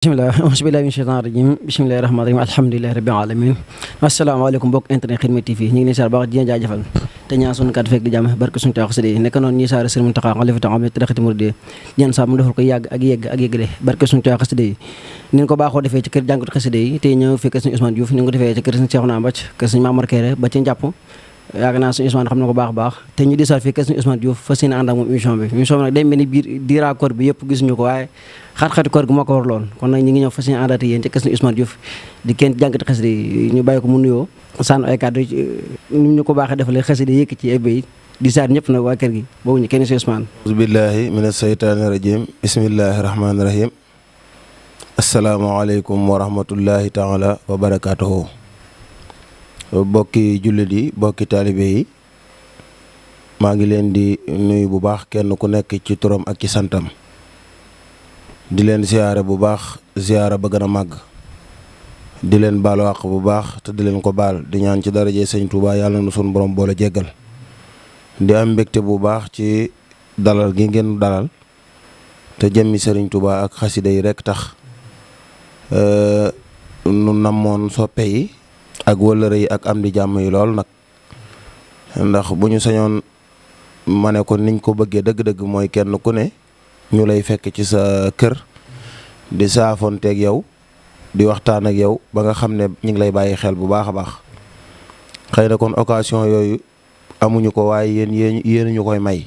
bisimilah auzubillahi min shaytaan rajim bisimilahi rahmaani rahim alhamdulilahi rabbil alamin asalaamaaleykum mbokk internet Xidma TV ñu ngi leen saar baax di leen jaajëfal te ñaan sunu kàddu fekk di jàmm barke suñu taax xasida yi nekk noonu ñuy saare Sëriñ Muntaxa xalifa am ne taraxati murid ñaan saa mu defal ko yàgg ak yegg ak yeggale barke suñu taax xasida yi ni ko baaxoo defee ci kër jàngatu xasida yi tey ñëw fekk suñu Ousmane Diouf ni ko defee ci kër suñu Cheikhouna Mbathie kër suñu Mamar Kéré ba ci njàpp yaakaar naa suñu Ousmane xam na ko baax baax te ñu di saar fii kër suñu Ousmane Diouf fas yéene ànd ak moom émission bi nag day mel ni biir diiraa koor bi yëpp gisuñu ko waaye xat-xati koor gi moo ko war loon kon nag ñi ngi ñëw fas yéene àndaate yéen ci kër suñu Ousmane Diouf di kenn jàngati xasida yi ñu bàyyi ko mu nuyoo sànn ay kàddu ni ñu ko baaxee defalee xasida yëkk ci ay bay di saar ñëpp nag waa kër gi boobu ñu kenn si Ousmane auzubillahi mina seytaani rajim bismillahi rahmaani rahim asalaamaaleykum wa rahmatullahi taala wa barakatuhu bokki jullit yi bokki taalibe yi maa ngi leen di nuyu bu baax kenn ku nekk ci turam ak ci santam di leen ziyaare bu baax ziyaara ba gën a màgg di leen baalu àq bu baax te di leen ko baal di ñaan ci daraje sëñ Touba yàlla na sunu borom boole jéggal di am mbégte bu baax ci dalal gi ngeen dalal te jëmmi sëriñ Touba ak xasida yi rek tax nu namoon soppe yi ak wëllëre yi ak am di jàmm yi lool nag ndax bu ñu sañoon ma ne ko niñ ko bëggee dëgg-dëgg mooy kenn ku ne ñu lay fekk ci sa kër di saafonteeg yow di waxtaan ak yow ba nga xam ne ñu ngi lay bàyyi xel bu baax a baax xëy na kon occasion yooyu amuñu ko waaye yéen ñu koy may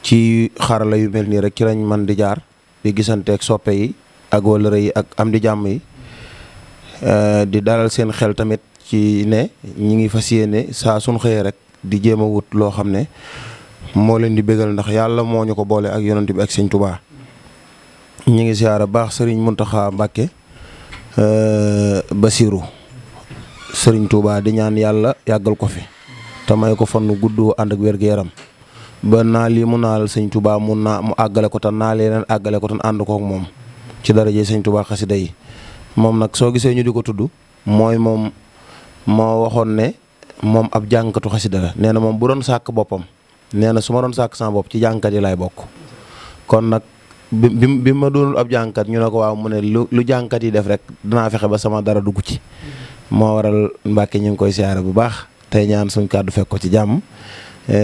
ci xarala yu mel nii rek ci lañ man di jaar di gisanteeg soppe yi ak wëllëre yi ak am di jàmm yi di dalal seen xel tamit ci ne ñi ngi fas yéene saa suñ xëyee rek di jéem a wut loo xam ne moo leen di bégal ndax yàlla moo ñu ko boole ak yonent bi ak sëñ Touba ñi ngi siyaara baax sëriñ Muntaxa Mbàkke Basiru sëriñ Touba di ñaan yàlla yàggal ko fi te may ko fan gudd ànd ak wér-gu-yaram ba naa lii mu naal sëñ Touba mu àggale ko te naa leen àggale ko te ànd kook moom ci daraje sëñ Touba xasida yi moom nag soo gisee ñu di ko tudd mooy moom moo waxoon ne moom ab jàngkatu xasida la nee na moom bu doon sàkk boppam nee na su ma doon sàkk sama bopp ci jàngkat yi laay bokk kon nag bi ma doonul ab jàngkat ñu ne ko waaw mu ne lu jàngkat yi def rek dinaa fexe ba sama dara dugg ci moo waral Mbàkke ñu ngi koy siyaare bu baax tey ñaan suñ kàddu fekk ko ci jàmm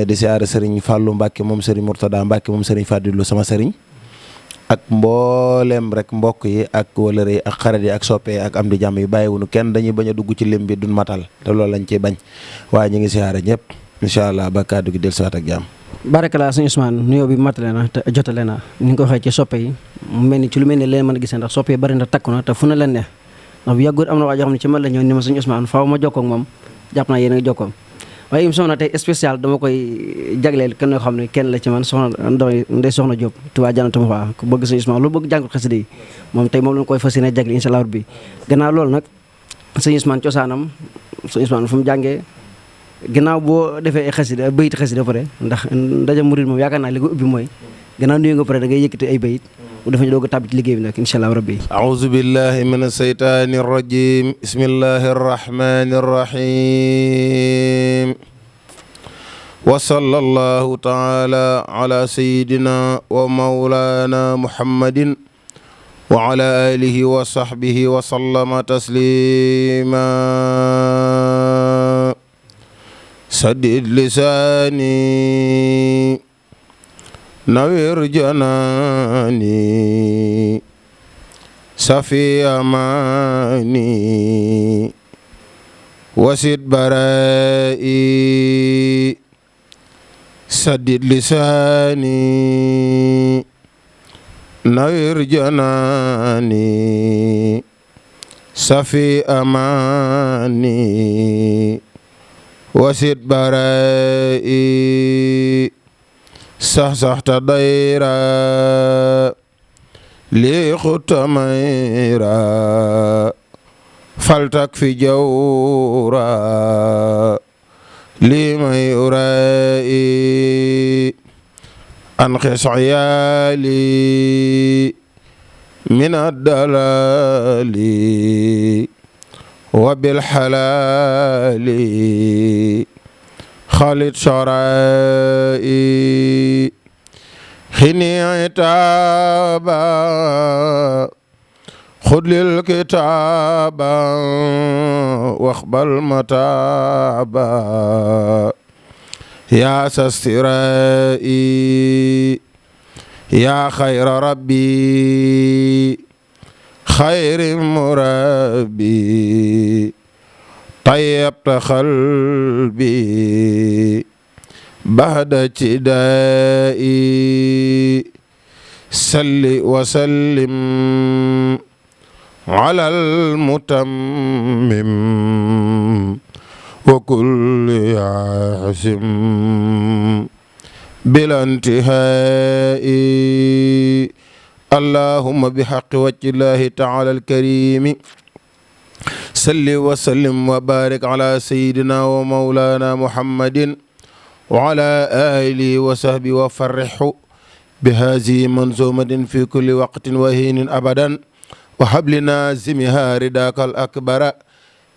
di siyaare sëriñ Fàllu Mbàkke moom sëriñ Murtada Mbàkke moom sëriñ Fàdilu sama sëriñ ak mboolem rek mbokk yi ak wëllëre yi ak xarit yi ak soppe yi ak am di jàmm yi bàyyiwunu kenn dañuy bañ a dugg ci lim bi duñ matal te loolu lañ ciy bañ waaye ñu ngi siyaare ñëpp incha allah ba kàddu gi del siwaat ak jàmm barakala suñu Ousmane nuyoo bi matale na te jotale na ni nga ko waxee ci soppe yi mu mel ni ci lu mel ne leen mën a gisee ndax soppe yi bari na takku na te fu na leen ne ndax bu yàggul am na waa joo xam ne ci man la ñëw ni ma suñu Ousmane faaw ma jokkoo ak moom jàpp naa yéen a ngi jokkoo waaye émission na tey spécial dama koy jagleel kenn xam ne kenn la ci man soxna Ndey Soxna Diop Touba Jannatul Mahwa ku bëgg suñu Ousmane lu bëgg jàngut xasida yi moom tey moom lañ koy fas yéene jagle incha allah bi gannaaw loolu nag suñu Ousmane cosaanam suñu Ousmane fu mu jàngee gannaaw boo defee ay xasida bayit xasida pare ndax ndaje murid moom yaakaar naa li ko ubbi mooy gannaaw nuyu nga pare da ngay yëkkati ay bayit bu defa ñu doog a tàbbi ci liggéey bi nag incha allah rabbi a'uuzu billahi min asheytaani rajim bismillahi arrahmani arrahim wa sallallahu taala ala sayidina wa maulana muhammadin wa ala alihi wa sahbihi wa sallama taslima saddid lisaani nawir janaani safi amaani wasid baraa'i saddid lisaani nawir janaani safi amaani wasid baraa'i sax-saxta dayra lii xutta mayra faltak fi jawra lii may uraa'i an xisyaali min addalaali wa bilxalaali xalit sorai xini taaba خذ للكتاب واقبل متابا يا سسترائي يا خير ربي خير مربي طيبت قلبي بعد ابتدائي صل وسلم على المتمم وكل يعصم بلا انتهاء اللهم بحق وجه الله تعالى الكريم صل وسلم وبارك على سيدنا ومولانا محمد وعلى آله وصحبه وفرحه بهذه منظومة في كل وقت وحين أبدا وهب لنا زمها رداك الأكبر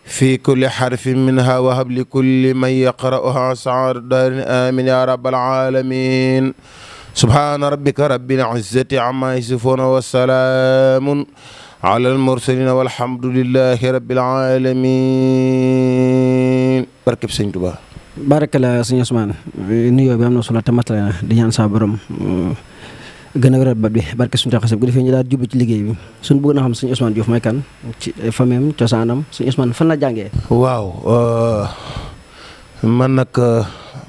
في كل حرف منها وهب لكل من يقرأها سعادة دار آمين يا رب العالمين سبحان ربك رب العزة عما يصفون والسلام على المرسلين والحمد لله رب العالمين barkeb Sëñ Tuubaa. barakala sëñ Ousmane nuyoo bi am na solo te matale na di ñaan saa borom gën a wéral ba bi barke suñu taxase bu defee ñu daal jublu ci liggéey bi suñu bëgg na xam sëñ Ousmane Diouf mooy kan ci famem cosaanam sëñ Ousmane fan la jàngee. waaw man nag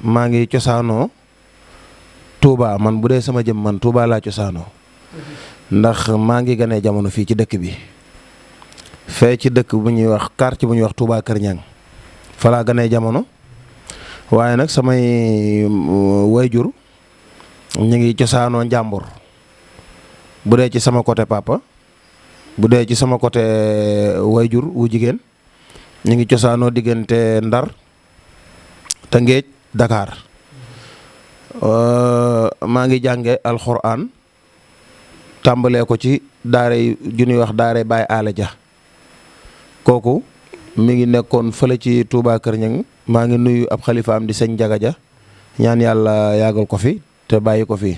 maa ngi cosaanoo Touba man bu dee sama jëm man Touba laa cosaanoo ndax maa ngi ganee jamono fii ci dëkk bi fee ci dëkk bu ñuy wax quartier bu ñuy wax Touba Kër Ñang fa laa ganee jamono waaye nag samay wayjur ñu ngi cosaanoo Njàmbur bu dee ci sama côté papa bu dee ci sama côté wayjur wu jigéen ñu ngi cosaanoo diggante Ndar Tëngéej Dakar maa ngi jànge alxuraan tàmbalee ko ci daara ju ñuy wax daara Baay Aala Ja kooku mi ngi nekkoon fële ci Touba Kër Ñang maa ngi nuyu ab xalifaam di sëñ Njaga Ja ñaan yàlla yàggal ko fi te bàyyi ko fi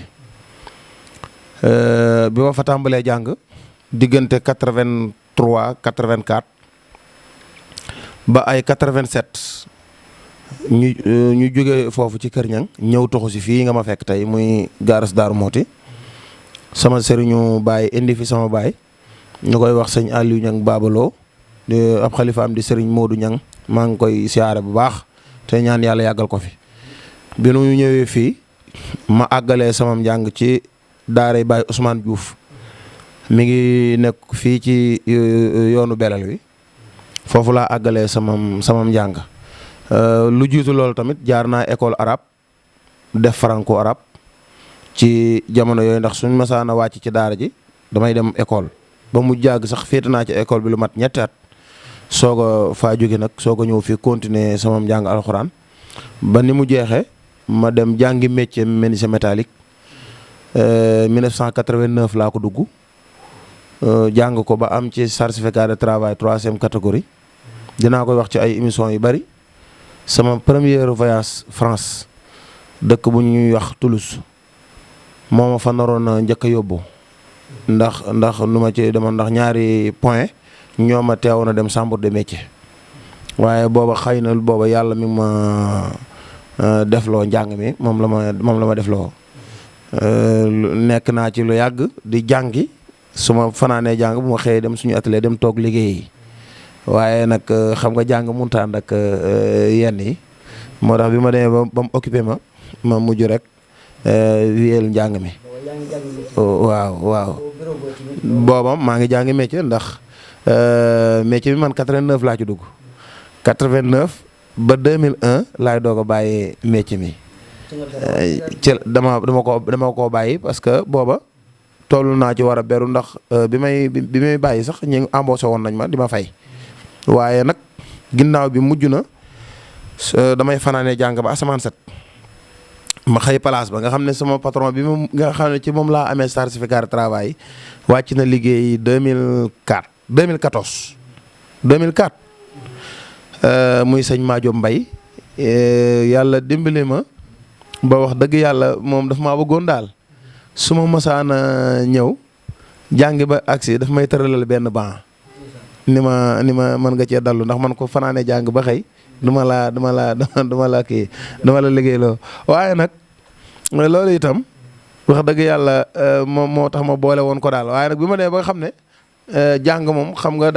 bi ma fa tàmbalee jàng diggante 83 84 ba ay 87 ñu jóge foofu ci Kër Ñang ñëw toxu si fii nga ma fekk tey muy gaaras Daaru Mooti sama sëriñu baay indi fi sama baay ñu koy wax sëñ Aliou Ñang Babaloo ab xalifaam di sëriñ Modou Ñang maa ngi koy siyaare bu baax te ñaan yàlla yàggal ko fi bi nu ñëwee fii ma àggalee sama njàng ci daaray Baay Ousmane Diouf mi ngi nekk fii ci yoonu Belal wi foofu laa àggalee sama njàng lu jiitu loolu tamit jaar naa école arabe def franco arabe ci jamono yooyu ndax suñ masaana wàcc ci daara ji damay dem école ba mu jàgg sax féete naa ci école bi lu mat ñetti at soog a faa jóge nag soog a ñëw fii continuer sama njàng alxuraan ba ni mu jeexee ma dem jàngi métier menuisier métallique 1989 laa ko dugg jàng ko ba am ci certificat de travail 3e catégorie dinaa koy wax ci ay émissions yu bari sama premier voyage France dëkk bu ñuy wax Toulouse moo ma fa naroon a njëkk a yóbbu ndax nu ma ci demoon ndax ñaari point ñoo ma teewoon a dem chambre de métier waaye booba xëy na booba yàlla mi ma defloo njàng mi moom la ma defloo nekk naa ci lu yàgg di jàngi su ma fanaanee jàng bu ma xëyee dem suñu atelier dem toog liggéey waaye nag xam nga jàng munta ànd ak yenn yi moo tax bi ma demee ba mu occupé ma mujj rek wiyeel njàng mi waaw booba maa ngi jàngi métier ndax métier bi man 89 laa ci dugg 89 ba 2001 laay doog a bàyyi métier mi ci dama koo bàyyi parce que booba toll naa ci war a beru ndax bi may bàyyi sax ñu embauché woon nañ ma di ma fay waaye nag ginnaaw bi mujj na damay fanaanee jàng ba asamaan set ma xëy place ba nga xam ne sama patron bi moom nga xam ne ci moom laa amee certificat de travail wàcc na liggéey 2014 muy sëñ Maajo Mbay yàlla dimbali ma ba wax dëgg yàlla moom daf maa bëggoon daal su ma mësaan a ñëw jàngi ba agsi daf may tëralal benn ban ni ma mën nga cee dallu ndax man ko fanaane jàng ba xëy du ma la liggéeyloo waaye nag loolu itam wax dëgg yàlla moom moo tax ma boole woon ko daal waaye nag bi ma nee ba nga xam ne jàng moom xam nga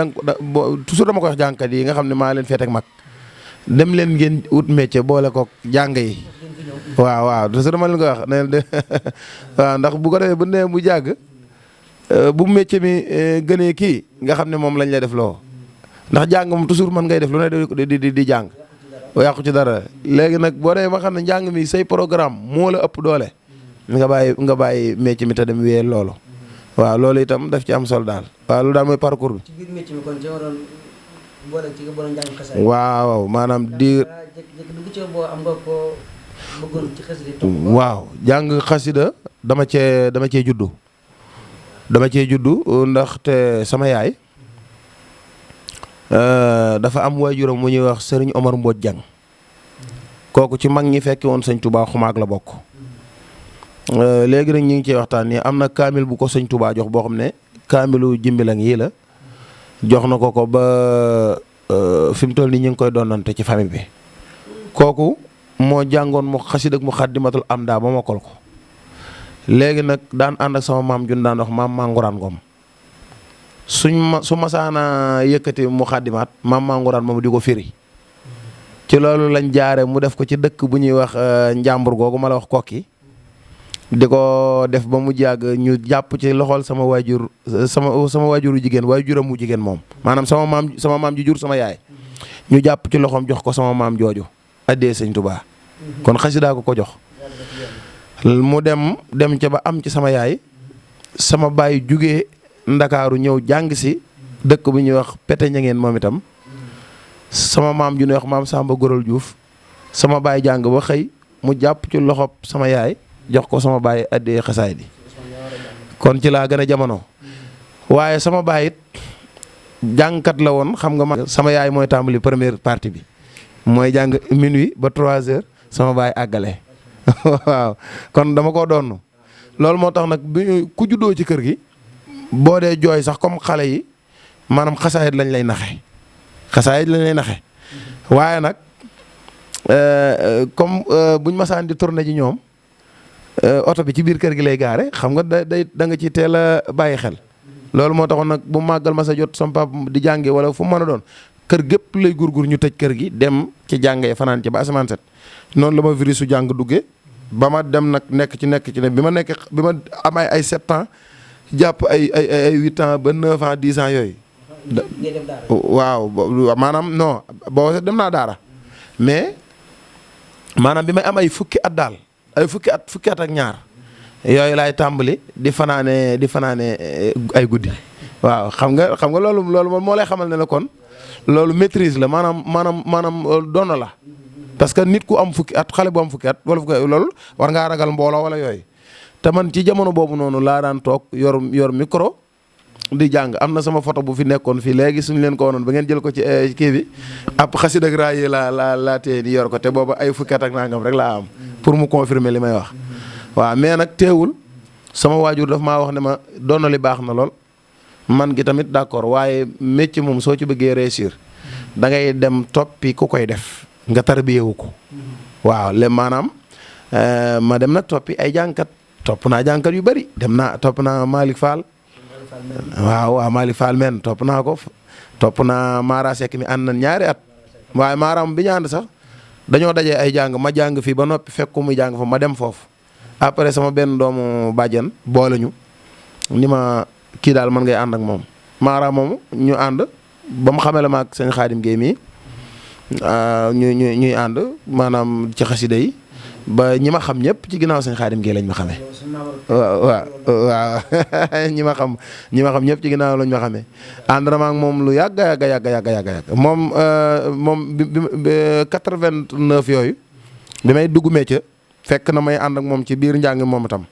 toujours dama koy wax jàngkat yi nga xam ne maa leen féete ak mag dem leen ngeen wut métier boole ko jàng yi waaw toujours dama leen koy wax ne waaw ndax bu ko defee bu nee bu jàng bu métier mi gënee kii nga xam ne moom lañ lay def loo ndax jàng moom toujours man ngay def lu ne di jàng yàqu ci dara léegi nag boo demee ba xam ne njàng mi say programme moo la ëpp doole nga bàyyi métier mi te dem wéyee loolu waaw loolu itam daf ci am solo daal waaw loolu daal mooy parcours bi. ci biir métier mi kon ci waroon boole ci nga boole njàng xasaay. waaw maanaam di. am nga ko bëggoon ci xasida. waaw jàng xasida dama cee juddu. dama cee juddu ndaxte sama yaay dafa am waajuram mu ñuy wax Serigne Omar Mbodj Dieng kooku ci mag ñi fekki woon sëñ Touba xumaag la bokk. léegi nag ñu ngi ciy waxtaan ni am na kaamil bu ko sëñ Touba jox boo xam ne kaamilu jimbilang yii la jox na ko ba fi mu toll nii ñu ngi koy doonante ci famille bi kooku moo jàngoon mu xasida ak mu xaddimatul am daa ba mokkal ko. léegi nag daan ànd ak sama maam jun daan wax maam Manguraan Ngom su masaana yëkkati mu xaddimaat maam Manguraan moom di ko firi ci loolu lañ jaare mu def ko ci dëkk bu ñuy wax njàmbur googu ma la wax kokki di ko def ba mu jàgg ñu jàpp ci loxol sama waajur sama waajuru jigéen waajuram mu jigéen moom maanaam sama maam ji jur sama yaay ñu jàpp ci loxoom jox ko sama maam jooju addee sëñ Tuubaa kon xasidaa ko jox mu dem ca ba am ci sama yaay sama baay jugee ndakaaru ñëw jàng si dëkk bu ñuy wax pete ñangeen moom itam sama maam ju ñuy wax maam Samba Goral Diouf sama baay jàng ba xëy mu jàpp ci loxob sama yaay jox ko sama baay addee xasaay di kon ci laa gën a jamono waaye sama baay it jàngkat la woon xam nga ma sama yaay mooy tàmbali première partie bi mooy jàng minuit ba 3 heures sama baay àggale waaw kon dama ko doon loolu moo tax nag bi ku juddoo ci kër gi boo dee jooy sax comme xale yi maanaam xasaayit lañ lay naxe waaye nag comme buñ masaan di tourné ji ñoom oto bi ci biir kër gi lay gaare xam nga da nga ci teel a bàyyi xel loolu moo taxoon nag bu màggal ma sa jot sama papa di jànge wala fu mu mën a doon kër gépp lay gurgur ñu tëj kër gi dem ci jàngee fanaan ci ba asamaan set noonu la ma virus su jàng duggee ba ma dem nag nekk ci ne bi ma am ay 7 ans jàpp ay 8 ans ba 9 ans 10 ans yooyu. waaw maanaam non boo dem naa daara mais maanaam bi may am ay fukki at daal ay fukki at ak ñaar yooyu laay tàmbali di fanaane ay guddi waaw xam nga loolu moo lay xamal ne la kon loolu maîtrise la maanaam doona la. parce que nit ku am fukki at xale bu am fukki at wala fukki at loolu war ngaa ragal mbooloo wala yooyu te man ci jamono boobu noonu laa daan toog yor micro di jàng am na sama photo bu fi nekkoon fii léegi suñu leen ko wonoon ba ngeen jël ko ci kii bi ab xasida ak raay laa téye di yor ko te boobu ay fukki at ak nangam rek laa am pour mu confirmer li may wax. waaw mais nag teewul sama waajur daf maa wax ne ma doon li baax na lool man gi tamit d'accord waaye métier moom soo ci bëggee réussir da ngay dem toppi ku koy def. nga tarbiyewu ko waaw maanaam ma dem nag toppi ay jànkat topp naa jànkat yu bari topp naa Malick Fall waaw Malick Fall men topp naa Mara Seck mi ànd na ñaari at waaye Maraam bi ñu ànd sax dañoo dajee ay jàng ma jàng fii ba noppi fekk muy jàng fa ma dem foofu après sama benn doomu bàjjen boole ñu ni ma kii daal man ngay ànd ak moom Mara moomu ñu ànd ba mu xamee la ma ak sëñ Xaadim Guèye mii ñuy ànd maanaam ci xasida yi ba ñi ma xam ñëpp ci ginnaaw sëñ Xaadim Guèye lañ ma xamee. waaw ñi ma xam ñëpp ci ginnaaw lañ ma xamee ànd na ma ak moom lu yàgg moom bi 89 yooyu bi may dugg métier fekk na may ànd ak moom ci biir njàng moom itam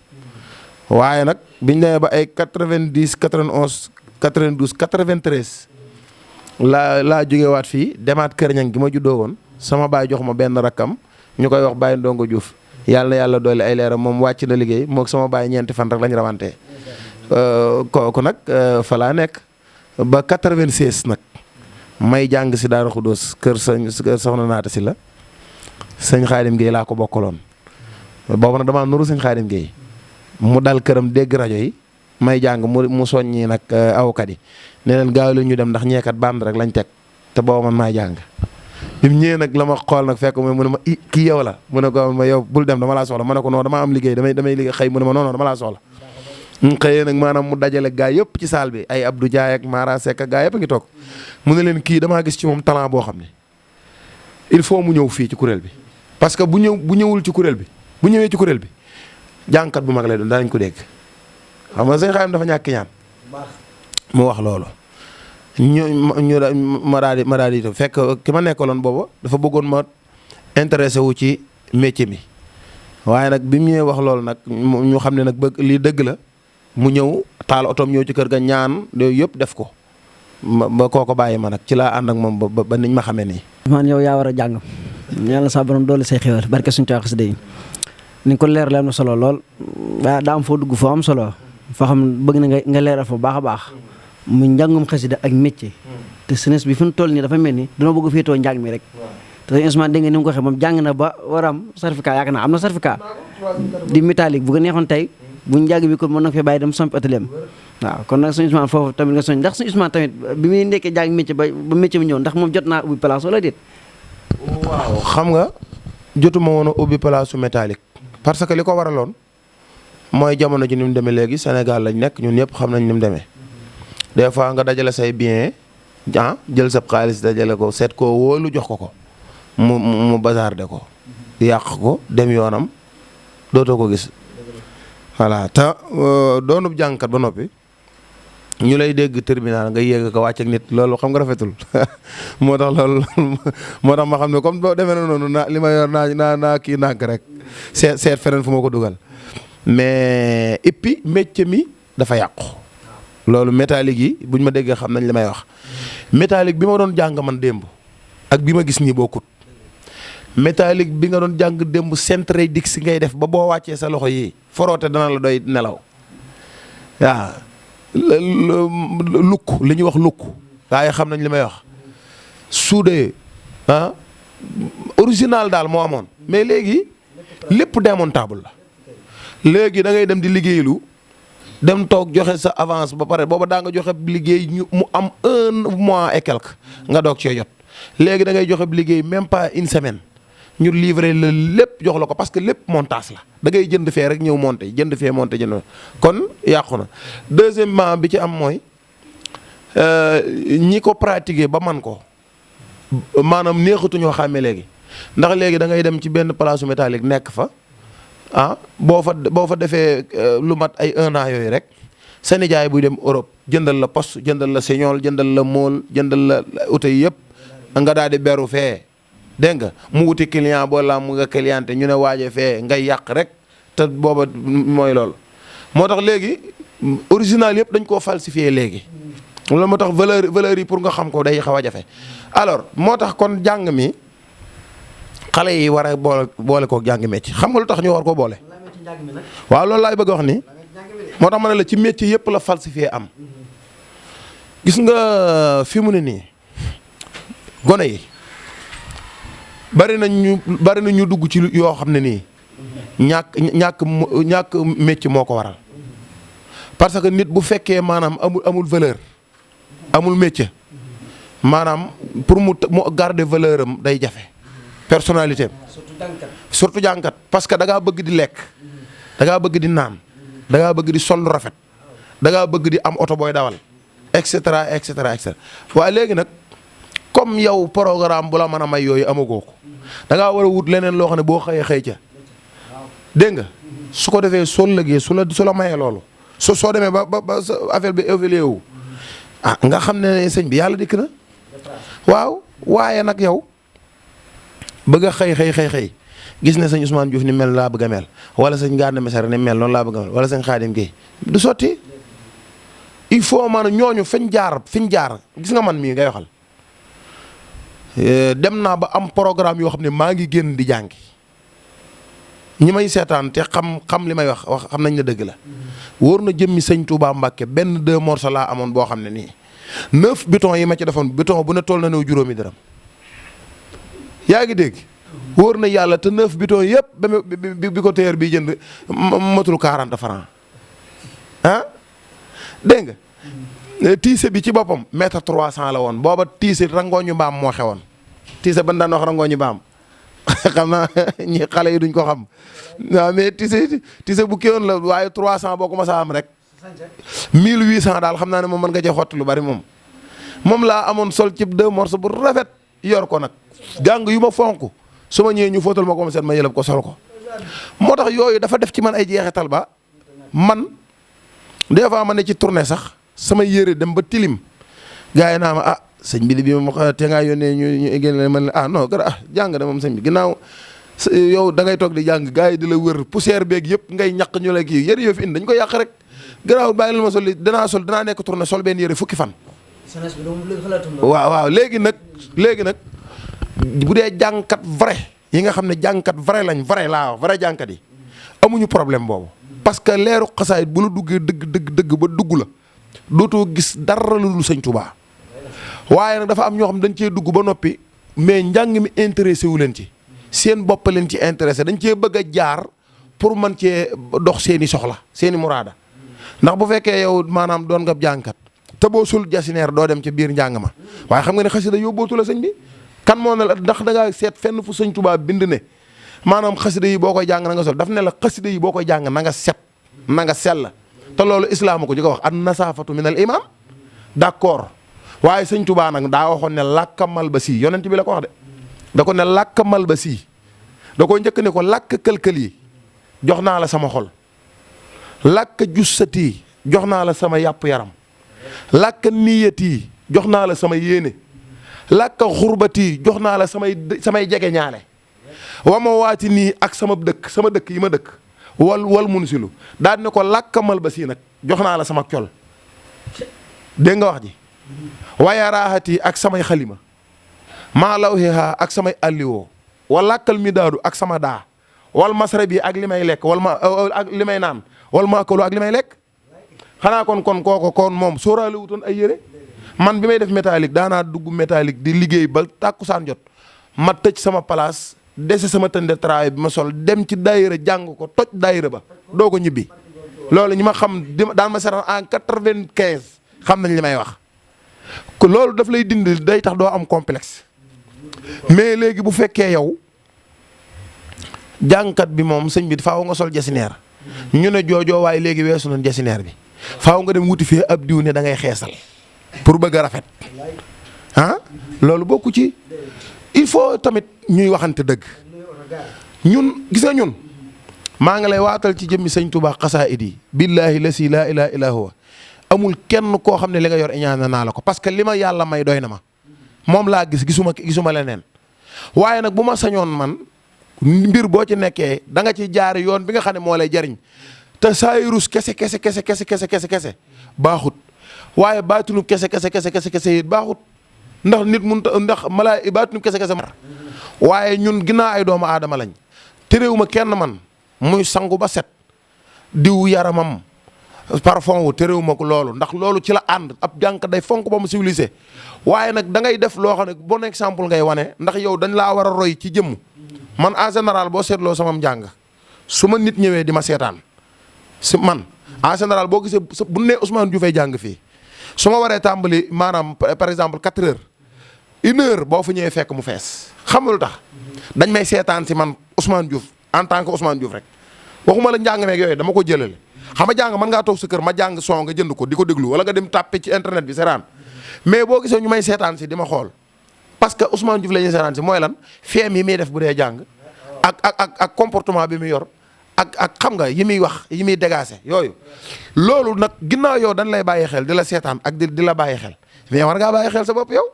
waaye nag biñ demee ba ay 90 91 92 93. laa jógewaat fii demaat kër ñang gi ma juddoo woon sama baay jox ma benn rakkam ñu koy wax Baye Ndongo Diouf yàlla na yàlla doole ay leeram moom wàcc na liggéey moog sama baay ñeenti fan rek lañ rawantee kooku nag fa laa nekk ba 96 nag may jàng si Daaru Xudóos kër soxna naata si la sëñ Xaadim Gueye laa ko bokkaloon boobu nag damaa nuru sëñ Xaadim Gueye mu dal këram dégg rajo yi may jàng mu soññi nag awkat yi ne leen gaaw la ñu dem ndax ñeekat band rek lañ teg te booba man maay jàng bi mu ñëwee nag la ma xool nag fekk mu ne ma kii yow la mu ne ko ma yow bul dem dama laa soxla ma ne ko non dama am liggéey damay liggéey xëy mu ne ma non dama laa soxla xëyee nag maanaam mu dajale gaa yëpp ci saal bi ay Abdou Diaye ak Mara Seck gaa yëpp a ngi toog mu ne leen kii damaa gis ci moom talent boo xam ne il faut mu ñëw fii ci kuréel bi parce que bu ñëwul ci kuréel bi bu ñëwee ci kuréel bi jàngkat bu mag lay doon danañ ko dégg xam nga sëñ Xaadim dafa ñàkk ñaan mu wax loolu ma daal di fekk ki ma nekkaloon booba dafa bëggoon ma intéressé wu ci métier mi waaye nag bi mu ñëwee wax loolu nag ñu xam ne nag bëgg lii dëgg la mu ñëw taal otoom ñëw ci kër ga ñaan yooyu yëpp def ko ba kooko bàyyi ma nag ci laa ànd ak moom ba niñ ma xamee nii. man yow yaa war a jàng yàlla sa borom doole say xéwal barke suñu caax si day ni ko leer am na solo lool waaye daa am foo dugg foo am solo foo xam bëgg na nga leeral fa baax a baax mu njàngum xasida ak métier te jeunesse bi fi mu toll nii dafa mel ni dina bëgg féetoo njàng mi rek te sëñ Ousmane dégg nga ni mu ko waxee moom jàng na ba war a am certificat yaakaar naa am na certificat di métallique bu ko neexoon tey bu njàng bi kon mën na fee bàyyi dem samp atelier am waaw kon nag sëñ Ousmane foofu tamit nga soñ ndax sëñ Ousmane tamit bi muy nekkee jàng métier ba métier bi ñëw ndax moom jot naa ubbi place wala déet. waaw xam nga jotuma woon a ubbi place su métallique parce que li ko waraloon mooy jamono ji ni mu demee léegi Sénégal lañ nekk ñun ñëpp xam nañ ni mu demee des fois nga dajale say bien jël sa xaalis dajale ko seet koo wóolu jox ko mu bazarde ko yàq ko dem yoonam dootoo ko gis voilà te doonub jàngkat ba noppi ñu lay dégg tribunal nga yéeg ko wàcc ak nit loolu xam nga rafetul moo tax loolu moo tax ma xam ne comme boo demee na noonu li ma yor naa kii nànk rek seet feneen fu ma ko dugal mais et puis métier mi dafa yàqu loolu métallique yi buñ ma déggee xam nañ li may wax métallique bi ma doon jàng man démb ak bi ma gis nii bokkut métallique bi nga doon jàng démb centre dix ngay def ba boo wàccee sa loxo yi foroote dana la doy nelaw waaw lukk li ñuy wax lukk waaye xam nañ li may wax soudé original daal moo amoon mais léegi lépp démontable la léegi da ngay dem di liggéeylu dem toog joxe sa avance ba pare booba daa nga joxe liggéey mu am 1 mois et quelque nga doog cee jot léegi da ngay joxe liggéey même pas une semaine ñu livrer la lépp jox la ko parce que lépp montage la da ngay jënd fee rek ñëw monter jënd fee monter jënd kon yàqu na. deuxièmement bi ci am mooy ñi ko pratiquer ba man ko maanaam neexatuñoo xàmme léegi ndax léegi da ngay dem ci benn place métallique nekk fa boo fa defee lu mat ay 1 an yooyu rek sa nijaay buy dem Europe jëndal la poste jëndal la señool jëndal la mool jëndal la oto yi yëpp nga daal di beru fee. dégg nga mu wuti client boo la mu nga clienté ñu ne waaje fee ngay yàq rek te booba mooy loolu moo tax léegi original yëpp dañ koo falsifié léegi loolu moo tax valeur yi pour nga xam ko day xaw a jafe alors moo tax kon jàng mi xale yi war a boole koo jàng métier xam nga lu tax ñu war koo boole waaw loolu laay bëgg a wax ni moo tax ma ne la ci métier yëpp la falsifié am gis nga fi mu ne nii gone yi bari na ñu dugg ci yoo xam ne nii ñàkk métier moo ko waral parce que nit bu fekkee maanaam amul valeur amul métier maanaam pour mu garder valeur am day jafe personnalité am surtout jàngkat parce que da ngaa bëgg di lekk da ngaa bëgg di naan da ngaa bëgg di sol lu rafet da ngaa bëgg di am oto booy dawal et cetera et cetera et cetera waaye léegi nag comme yow programme bu la mën a may yooyu amagoo ko da ngaa war a wut leneen loo xam ne boo xëyee xëy ca dégg nga su ko defee soo lëggee su la mayee loolu soo demee ba sa affaire bi évolué wu nga xam ne sëñ bi yàlla dikk na waaw waaye nag yow bëgg a xëy gis ne sëñ Ousmane Diouf ni mel laa bëgg a mel wala sëñ Gana Messere ni mel noonu laa bëgg a mel wala sëñ Khadim Gueye du sotti il faut maanaam ñooñu fiñ jaar gis nga man mii ngay waxal dem naa ba am programme yoo xam ne maa ngi génn di jàngi ñi may seetaan te xam li may wax xam nañ ne dëgg la. wóor na jëmmi sëñ Touba Mbacke benn 2 morceaux laa amoon boo xam ne nii 9 bouton yi ma ci defoon bouton bu ne toll na ne juróomi dërëm yaa ngi dégg. wóor na yàlla te 9 bouton yëpp ba bi ko téer bi jënd matul 40 francs ah dégg nga. tiise bi ci boppam mètre 300 la woon booba tiise rangooñu mbaam moo xewoon tiise ban daan wax rangooñu mbaam xam naa ñi xale yi duñ ko xam waaw mais tiise bu kii woon la waaye 300 boo ko mos a am rek 1800 daal xam naa ne moom mën nga cee xotti lu bari moom laa amoon sol ci 2 morceaux bu rafet yor ko nag gàng yu ma fonk su ma ñëwee ñu fóotal ma ko ma seet ma yëlëb ko sol ko moo tax yooyu dafa def ci man ay jeexital ba man des fois ma ne ci tournée sax sama yére dem ba tilim gars yi naa ma sëñ bi bi ma te ngaa yónnee ñu génne man la non jàng de moom sëñ bi ginnaaw yow da ngay toog di jàng gars yi di la wër poussière beeg yëpp ngay ñaq ñu la kii yëre yoo fi indi dañ ko yàq rek gannaaw bàyyi la ma sol danaa nekk tournée sol benn yëre fukki fan. waaw léegi nag bu dee jàngkat vrai yi nga xam ne jàngkat vrai lañ vrai laa wax vrai jàngkat yi amuñu problème boobu parce que leeru xasaayit bu la duggee dëgg ba dugg la dootoo gis dara lu dul sëñ Touba waaye nag dafa am ñoo xam dañ cee dugg ba noppi mais njàng mi intéressé wu leen ci seen bopp leen ci intéressé dañ cee bëgg a jaar pour mën cee dox seeni soxla seeni muraada ndax bu fekkee yow maanaam doon nga jàngkat te boo sul jasineer doo dem ca biir njàng ma waaye xam nga ne xasida yóbbootu la sëñ bi kan moo ne la ndax da ngaa seet fenn fu sëñ Touba bind ne maanaam xasida yi boo koy jàng na nga sol daf ne la xasida yi boo koy jàng na nga set na nga sell te loolu islaam ko di ko wax an nasaafatu min al iman d'accord waaye sëñ Touba nag daa waxoon ne làkkamal ba sii yonent bi la ko wax de da ko ne làkkamal ba sii da ko njëkk ne ko làkk kël-kël yi jox naa la sama xol làkk jussati jox naa la sama yàpp yaram làkk niyati jox naa la sama yéene làkk xurbati jox naa la samay jege ñaale wama waati nii ak sama dëkk yi ma dëkk wal mun silu daal ne ko làkkamal ba sii nag jox naa la sama col dégg nga wax ji waaye raaxati ak samay xalima maa lawhiha ak samay alliwoo wal làkkal mi daadu ak sama daa wal masra bi ak li may lekk ak li may naan wal maakalu ak li may lekk xanaa kon moom sóoraale wutoon ay yére man bi may def métallique daanaa dugg métallique di liggéey ba tàkkusaan jot ma tëj sama place dese sama tënde travail bi ma sol dem ci daayira jàng ko toj daayira ba doo ko ñibbi loolu ñi ma xam daan ma seetaan en 95 xam nañ li may wax ko loolu daf lay dindi day tax doo am complexe mais léegi bu fekkee yow jàngkat bi moom sëñ bi faaw nga sol jasineer ñu ne joojoo waaye léegi weesu nañ jasineer bi faaw nga dem wuti fii ab diw ne da ngay xeesal pour bëgg a rafet loolu bokku ci il faut tamit ñuy waxante dëgg ñun gis nga ñun maa ngi lay waatal ci jëmmi sëñ Touba xasaayid yi billaahi la si laa ilaaha illaa huwa amul kenn koo xam ne li nga yor ñaan naa la ko parce que li ma yàlla may doy na ma moom laa gisuma leneen waaye nag bu ma sañoon man mbir boo ci nekkee da nga ci jaari yoon bi nga xam ne moo lay jariñ te saay rus kese baaxut waaye baatinu kese it baaxut ndax nit mun ndax malaay baatinu kese waaye ñun ginnaaw ay doomu aadama lañ terewuma kenn man muy sangu ba set diw yaramam parfum wu terewuma ko loolu ndax loolu ci la ànd ab jànk day fonk ba mu civilisé waaye nag da ngay def loo xam ne bon exemple ngay wane ndax yow dañ laa war a roy ci jëmm man en général boo seetloo sama njàng su ma nit ñëwee di ma seetaan si man en général boo gisee bu nee Ousmane Diouf ay jàng fii su ma waree tàmbali maanaam par exemple 4 heures 1 heure boo fa ñëwee fekk mu fees xam nga lu tax dañ may seetaan si man Ousmane Diouf en tant que Ousmane Diouf rek waxuma la njàng meeg yooyu dama ko jëlale xam nga jàng mën ngaa toog sa kër ma jàng son nga jënd ko di ko déglu wala nga dem tàppe ci internet bi seetaan mais boo gisee ñu may seetaan si di ma xool parce que Ousmane Diouf la ñuy seetaan si mooy lan feem yi muy def bu dee jàng ak comportement bi muy yor ak xam nga yi muy wax yi muy dégager yooyu loolu nag ginnaaw yow dañ lay bàyyi xel di la seetaan ak di la bàyyi xel mais war ngaa bàyyi xel sa bopp yow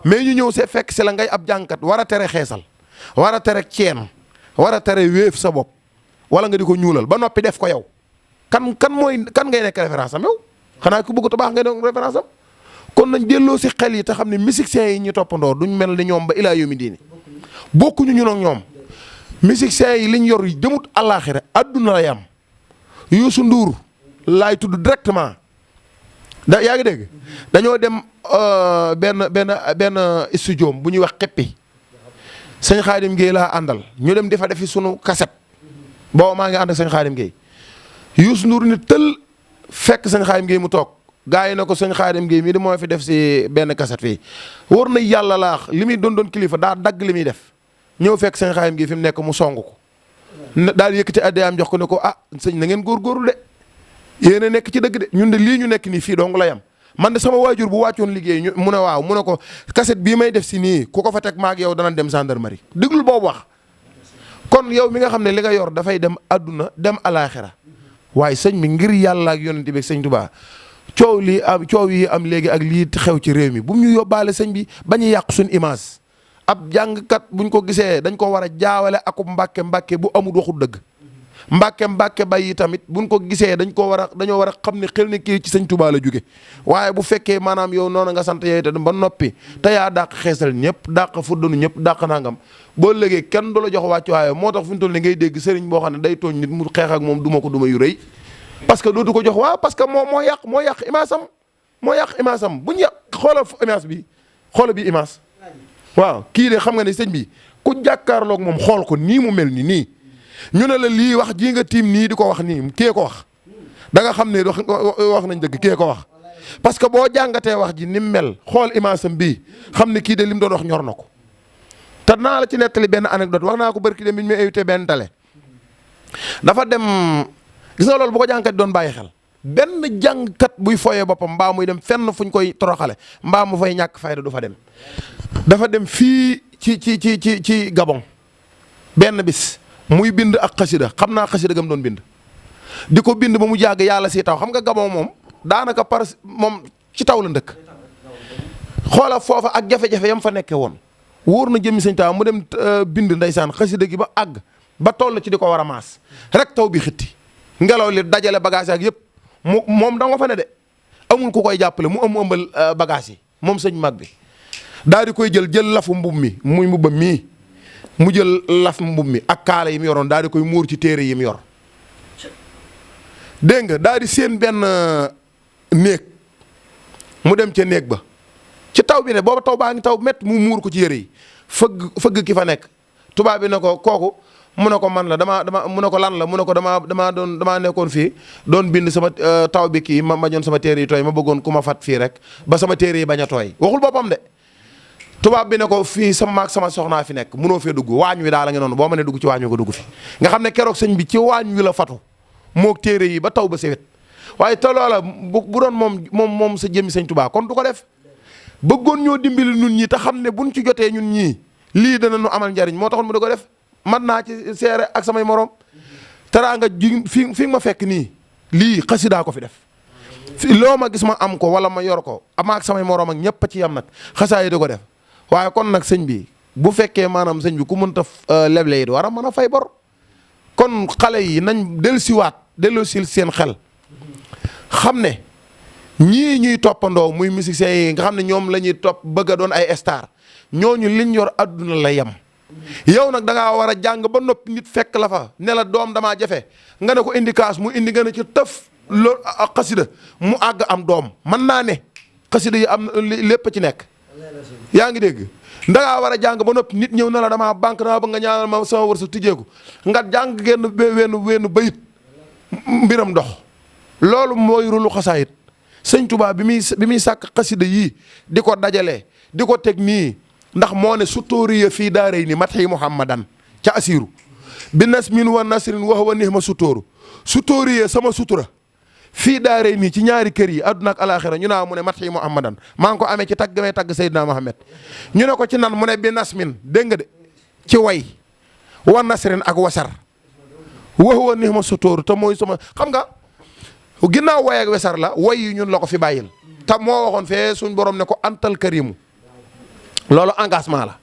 mais ñu ñëw see fekk si la ngay ab jàngkat war a tere xeesal war a tere ceen war a tere wéef sa bopp wala nga di ko ñuulal ba noppi def ko yow kan ngay nekk référence am yow xanaa ku bëgg te baax ngay nekk référence am kon nañ delloo si xel yi te xam ne musiciens yi ñu toppandoo duñ mel ni ñoom ba ilaa yomi diini bokkuñu ñun ak ñoom musiciens yi liñ yor demut àllaaxira àdduna lay am. Youssou Ndour laay tudd directement yaa ngi dégg dañoo dem benn studio bu ñuy wax xeppi sëñ Xaadim Gueye laa àndal ñu dem di fa defi sunu cassette booba maa ngi ànd ak sëñ Xaadim Gueye Youssou Ndour ni tël fekk sëñ Xaadim Gueye mu toog gaa yi ne ko sëñ Xaadim Gueye mii di moo fi def si benn cassette fii wóor na yàlla laax li muy doon kilifa daa dagg li muy def ñëw fekk sëñ Xaadim Gueye fi mu nekk mu song ko daal yëkkati addiyaam jox ko ne ko sëñ na ngeen góorgóorlu de yéen a nekk ci dëgg de ñun de lii ñu nekk nii fii dong la yam man de sama waajur bu wàccoon liggéey mu ne waaw mu ne ko cassette bii may def si nii ku ko fa teg maag yow dana dem gendarmerie déglul boobu wax kon yow mi nga xam ne li nga yor dafay dem adduna dem alaaxira waaye sëñ bi ngir yàlla ak yonent bi ak sëñ Tuubaa coow yi am léegi ak lii xew ci réew mi bu mu ñu yóbbaale sëñ bi bañu yàq suñ image ab jàngkat buñ ko gisee dañ ko war a jaawale akub mbàkke bu amul waxul dëgg mbàkke bay yi tamit buñ ko gisee dañoo war a xam ne xel ne kii ci sëñ Tuubaa la jóge waaye bu fekkee maanaam yow noonu nga sant yooyu te ba noppi te yaa dàq xeesal ñëpp dàq fuddanu ñëpp dàq nangam boo léegi kenn du la jox wàccu waaye moo tax fi mu toll ni ngay dégg sëriñ boo xam ne day tooñ nit mu xeex ak moom duma ko duma yu rëy parce que dootu ko jox waaw parce que moo yàq image am buñ yàq xoolal image bi xoolal bi image waaw kii de xam nga ne sëñ bi ku jàkkaarloog moom xool ko nii mu mel nii ñu ne la lii wax ji nga tiim nii di ko wax nii kee ko wax da nga xam ne wax nañ dëgg kee ko wax parce que boo jàngatee wax ji ni mu mel xool image am bii xam ne kii de li mu doon wax ñor na ko te naa la ci nettali benn anecdote wax naa ko barki dem bi ñu may invité benn télé dafa dem gis nga loolu bu ko jàngkat doon bàyyi xel benn jàngkat buy foyee boppam mbaa muy dem fenn fuñ koy toroxale mbaa mu fay ñàkk fayda du fa dem dafa dem fii ci Gabon benn bis muy bind ak xasida xam naa xasida gam doon bind di ko bind ba mu jàgg yàlla si taw xam nga Gabon moom daanaka moom ci taw la ndëkk xoola foofa ak jafe-jafe yam fa nekkee woon wóor na jëmmi sëñ taw mu dem bind ndeysaan xasida gi ba àgg ba toll ci di ko war a maas rek taw bi xitti ngelaw li dajale bagage ak yëpp moom da nga fa ne de amul ku koy jàppale mu ëmbal bagage yi moom sëñ mag bi daal di koy jël lafu mbub mi muy mbubam mii mu jël laf mbub mi ak kaala yi mu yoroon daal di koy muur ci téere yi mu yor dégg nga daal di seen benn néeg mu dem ca néeg ba ci taw bi ne booba taw baa ngi taw métti mu muur ko ci yére yi fëgg ki fa nekk tubaab bi ne ko kooku mu ne ko man la mu ne ko lan la mu ne ko damaa nekkoon fii doon bind sama taw bi kii ma bañoon sama téere yi tooy ma bëggoon ku ma fat fii rek ba sama téere yi bañ a tooy waxul boppam de tubaab bi ne ko fii sama maag sama soxnaa fi nekk mënoo fee dugg waañ wi daal la nga noonu boo ma ne dugg ci waañ wi nga dugg fi nga xam ne keroog sëñ bi ci waañ wi la fatu moog téere yi ba taw ba sewet waaye te loola bu doon moom sa jëmmi sëñ Tuubaa kon du ko def bëggoon ñoo dimbali ñun ñi te xam ne buñ ci jotee ñun ñii lii dana nu amal njariñ moo taxoon mu di ko def man naa ci seere ak samay morom teraanga ji fi ma fekk nii lii xasidaa ko fi def loo ma gis ma am ko wala ma yor ko ama ak samay morom ak ñëpp ci yam nag xasaa yi di ko def waaye kon nag sëñ bi bu fekkee maanaam sëñ bi ku mënta leble yi war a mën a fay bor kon xale yi nañ delloosil seen xel xam ne ñii ñuy toppandoo muy musiciens yi nga xam ne ñoom la ñuy topp bëgg a doon ay star ñooñu liñ yor adduna la yem yow nag da ngaa war a jàng ba noppi nit fekk la fa ne la doom damaa jafe nga ne ko indi kaas mu indi nga ne ci tëf loolu ak xasida mu àgg am doom mën naa ne xasida yi am lépp ci nekk yaa ngi dégg da ngaa war a jàng ba noppi nit ñëw na la damaa banque dama ba nga ñaanal ma sama wërsëg tijjeeku nga jàng wenn bayit mbiram dox loolu mooy rulu xasaayit sëñ Tuubaa bi muy sàkk xasida yii di ko dajalee di ko teg nii ndax moo ne sutóoriya fii daaray ni matxi muhammadan ca asiru bi nasmin wa nasrin wax wa nix ma sutóoriya sama sutura fii daaray nii ci ñaari kër yi àdduna ak alaxira ñu naa mu ne matxi muhammadan maa ngi ko amee ci tagg may tagg Seydina Muhammad ñu ne ko ci nan mu ne bi nasmin dégg nga de ci way wa nasrin ak wasar wax wa nix ma sutóoru te mooy sama xam nga ginnaaw way ak wesar la way yi ñun la ko fi bàyyil te moo waxoon fee suñ borom ne ko antal karimu loolu engagement la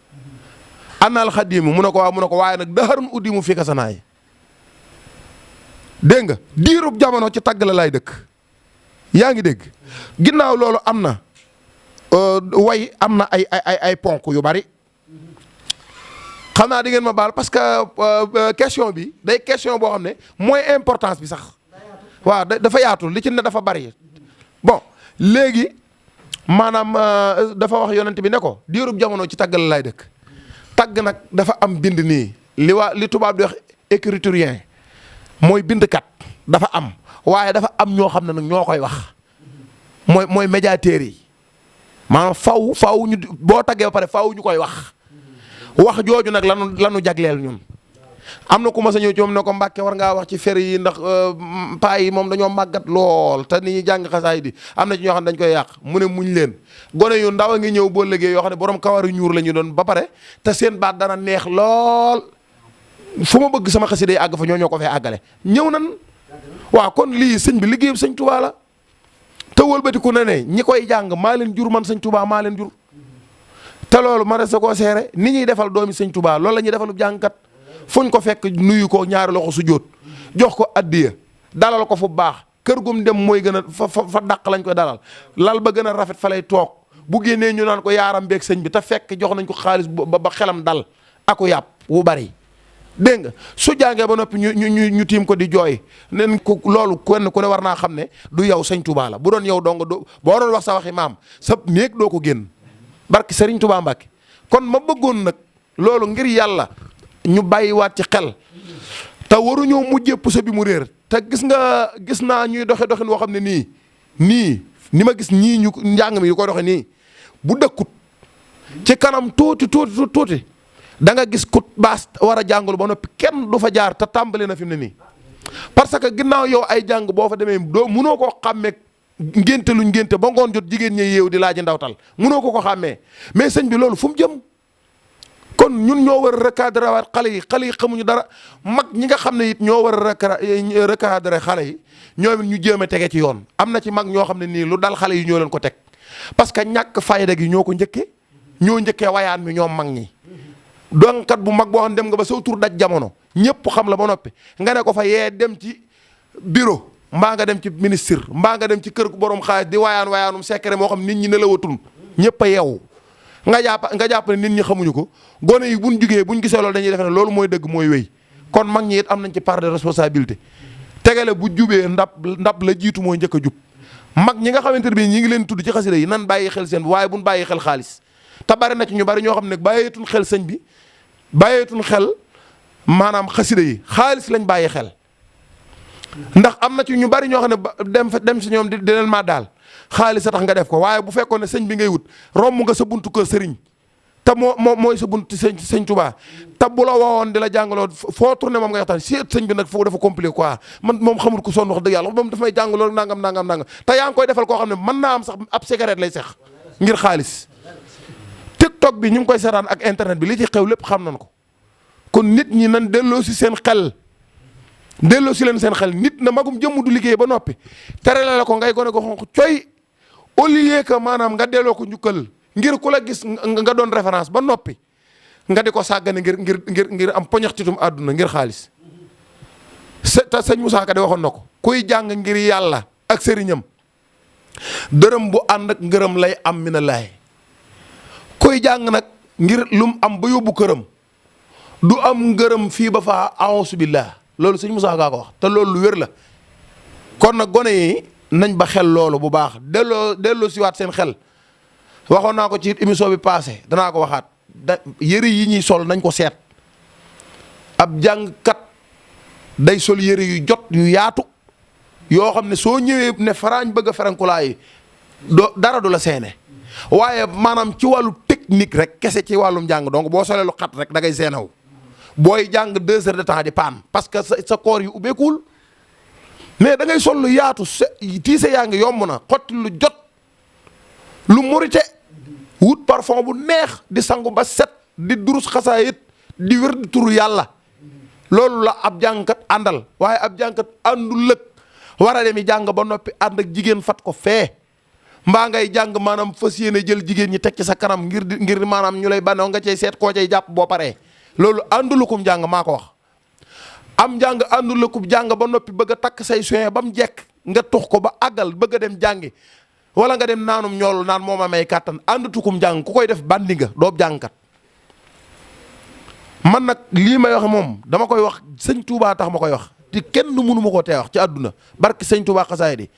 anal xadimu mu ne ko waaw mu ne ko waaye nag daxarun uddi mu fi kasanaay dégg nga diirub jamono ci tagg la lay dëkk yaa ngi dégg ginnaaw loolu am na way am na ay ponk yu bari xam naa di ngeen ma baal parce que question bi day question boo xam ne mooy importance bi sax waaw dafa yaatu li ci ne dafa bari bon léegi maanaam dafa wax yonent bi ne ko diirub jamono ci tàggal laay dëkk tàgg nag dafa am bind nii li tubaab di wax écriturien mooy bindkat dafa am waaye dafa am ñoo xam ne nag ñoo koy wax mooy médiateurs yi maanaam faw ñu boo taggee ba pare faw ñu koy wax jooju nag lanu jagleel ñun am na ku ma sa ñëw ci moom ne ko Mbàkke war ngaa wax ci fer yi ndax paa yi moom dañoo màggat lool te ni ñuy jàng xasaay di am na ci ñoo xam ne dañ koy yàq mu ne muñ leen gone yu ndaw a ngi ñëw boo liggéey yoo xam ne borom kawar yu ñuur la ñu doon ba pare te seen baat dana neex lool fu ma bëgg sama xasida yi àgg fa ñoo ko fee àggale ñëw nan waaw kon lii sëñ bi liggéeyam sëñ Tuubaa la te wëlbatiku na ne ñi koy jàng maa leen jur man sëñ Tuubaa maa leen jur te loolu ma des koo seere ni ñuy defal doomi sëñ Tuubaa loolu la ñuy defalu jàngkat fuñ ko fekk nuyu ko ñaari loxo su jóot jox ko addiya dalal ko fu baax kër gum dem mooy gën a fa dàq lañ koy dalal lal ba gën a rafet fa lay toog bu génnee ñu naan ko yaaram beeg sëñ bi te fekk jox nañ ko xaalis ba xelam dal aku yàpp wu bari dégg nga su jàngee ba noppi ñu tiim ko di jooy nen ko loolu kenn ku ne war naa xam ne du yow sëñ Touba la bu doon yow dong boo doon wax sa waxi maam sa néeg doo ko génn barki Sëriñ Touba Mbàkke kon ma bëggoon nag loolu ngir yàlla ñu bàyyiwaat ci xel te waruñoo mujjee puso bi mu réer te gis naa ñuy doxin woo xam ne nii ni ma gis ñii ñu njàng mi yu ko doxe nii bu dëkkut ci kanam tuuti da nga gis ku baas war a jàngul ba noppi kenn du fa jaar te tàmbali na fi mu ne nii parce que ginnaaw yow ay jàng boo fa demee munoo koo xàmmee ngénte luñ ngénte ba ngoon jot jigéen ñi yeew di laaji ndawtal munoo ko xàmmee mais sëñ bi loolu fu mu jëm kon ñun ñoo war a recadrer waat xale yi xamuñu dara mag ñi nga xam ne it ñoo war a recadrer xale yi ñoom it ñu jéem a tege ci yoon am na ci mag ñoo xam ne nii lu dal xale yi ñoo leen ko teg parce que ñàkk fayda gi ñoo ko njëkkee wayaan mi ñoom mag ñi donkat bu mag boo xam ne dem nga ba saw tur daj jamono ñëpp xam la ba noppi nga ne ko fa yee dem ci bureau mbaa nga dem ci ministre mbaa nga dem ci kër gu borom xaalis di wayaanum secret moo xam nit ñi ne la watul ñëpp a yeewu nga jàpp ne nit ñi xamuñu ko gone yi buñ jugee buñ gisee loolu dañuy defe ne loolu mooy dëgg mooy wéy kon mag ñi it am nañ ci part de responsabilité tegale bu jubee ndab la jiitu mooy njëkk a jub mag ñi nga xamante ne bii ñi ngi leen tudd ci xasida yi nan bàyyi xel seen waaye buñ bàyyi xel xaalis te bari na ci ñu bari ñoo xam ne bàyyeetuñ xel sëñ bi bàyyeetuñ xel maanaam xasida yi xaalis lañ bàyyi xel ndax am na ci ñu bari ñoo xam ne dem si ñoom di leen maa daal xaalis a tax nga def ko waaye bu fekkoon ne sëñ bi ngay wut romb nga sa buntu kër sëriñ te mooy sa buntu sëñ Tuubaa te bu la woowoon di la jàngaloo foo tourné moom nga waxtaan si sëñ bi nag foofu dafa compliqué quoi man moom xamul ko sonn wax dëgg yàlla moom daf may jàngaloo nangam te yaa ngi koy defal koo xam ne mën naa am sax ab cigarette lay sex ngir xaalis TikTok bi ñu ngi koy seetaan ak internet bi li ci xew lépp xam nañ ko kon nit ñi nan delloo si seen xel delloo si leen seen xel nit na magum jëmm du liggéey ba noppi tere la ko ngay gone ko xonq coy au lieu que maanaam nga delloo ko njukkal ngir ku la gis nga doon référence ba noppi nga di ko sàggane ngir am poñaxtitum àdduna ngir xaalis te sëñ Moussa Ka de waxoon na ko kuy jàng ngir yàlla ak sëriñam dërëm bu ànd ak ngërëm lay am mi na laay koy jàng nag ngir lum am ba yóbbu këram du am ngërëm fii ba faa a'uuzu billah loolu sëñ Moussa Ka ko wax te loolu lu wér la kon nag gone yi nañ ba xel loolu bu baax delloo siwaat seen xel waxoon naa ko ci émission bi passé danaa ko waxaat yëre yi ñuy sol nañ ko seet ab jàngkat day sol yëre yu jot yu yaatu yoo xam ne soo ñëwee ne faraañ bëgg a ferankulaayi dara du la seene waaye maanaam ci wàllu technique rek kese ci wàllum jàng donc boo solee lu xat rek da ngay seenaw booy jàng 2 heures de temps di paan parce que sa koor yu ubbeekuwul mais da ngay sol lu yaatu tiise yaa ngi yomb na xotti lu jot lu murite wut parfum bu neex di sangu ba set di durus xasaayit di wér di turu yàlla loolu la ab jàngkat àndal waaye ab jàngkat àndul lëg war a dem yi jàng ba noppi ànd ak jigéen fat ko fee mbaa ngay jàng maanaam fas yéene jël jigéen ñi teg ci sa kanam ngir maanaam ñu lay banoo nga cay seet koo cay jàpp boo paree loolu àndulukum jàng maa ko wax am njàng àndulukum jàng ba noppi bëgg a takk say soin ba mu jekk nga tux ko ba àggal bëgg a dem jàngi wala nga dem naanum ñoolu naan moo ma may kàttan àndatukum jàng ku koy def bandi nga doob jàngkat man nag lii may wax moom dama koy wax sëñ Touba tax ma koy wax te kenn mënu ma koo tee wax ci àdduna barki sëñ Touba xasaay di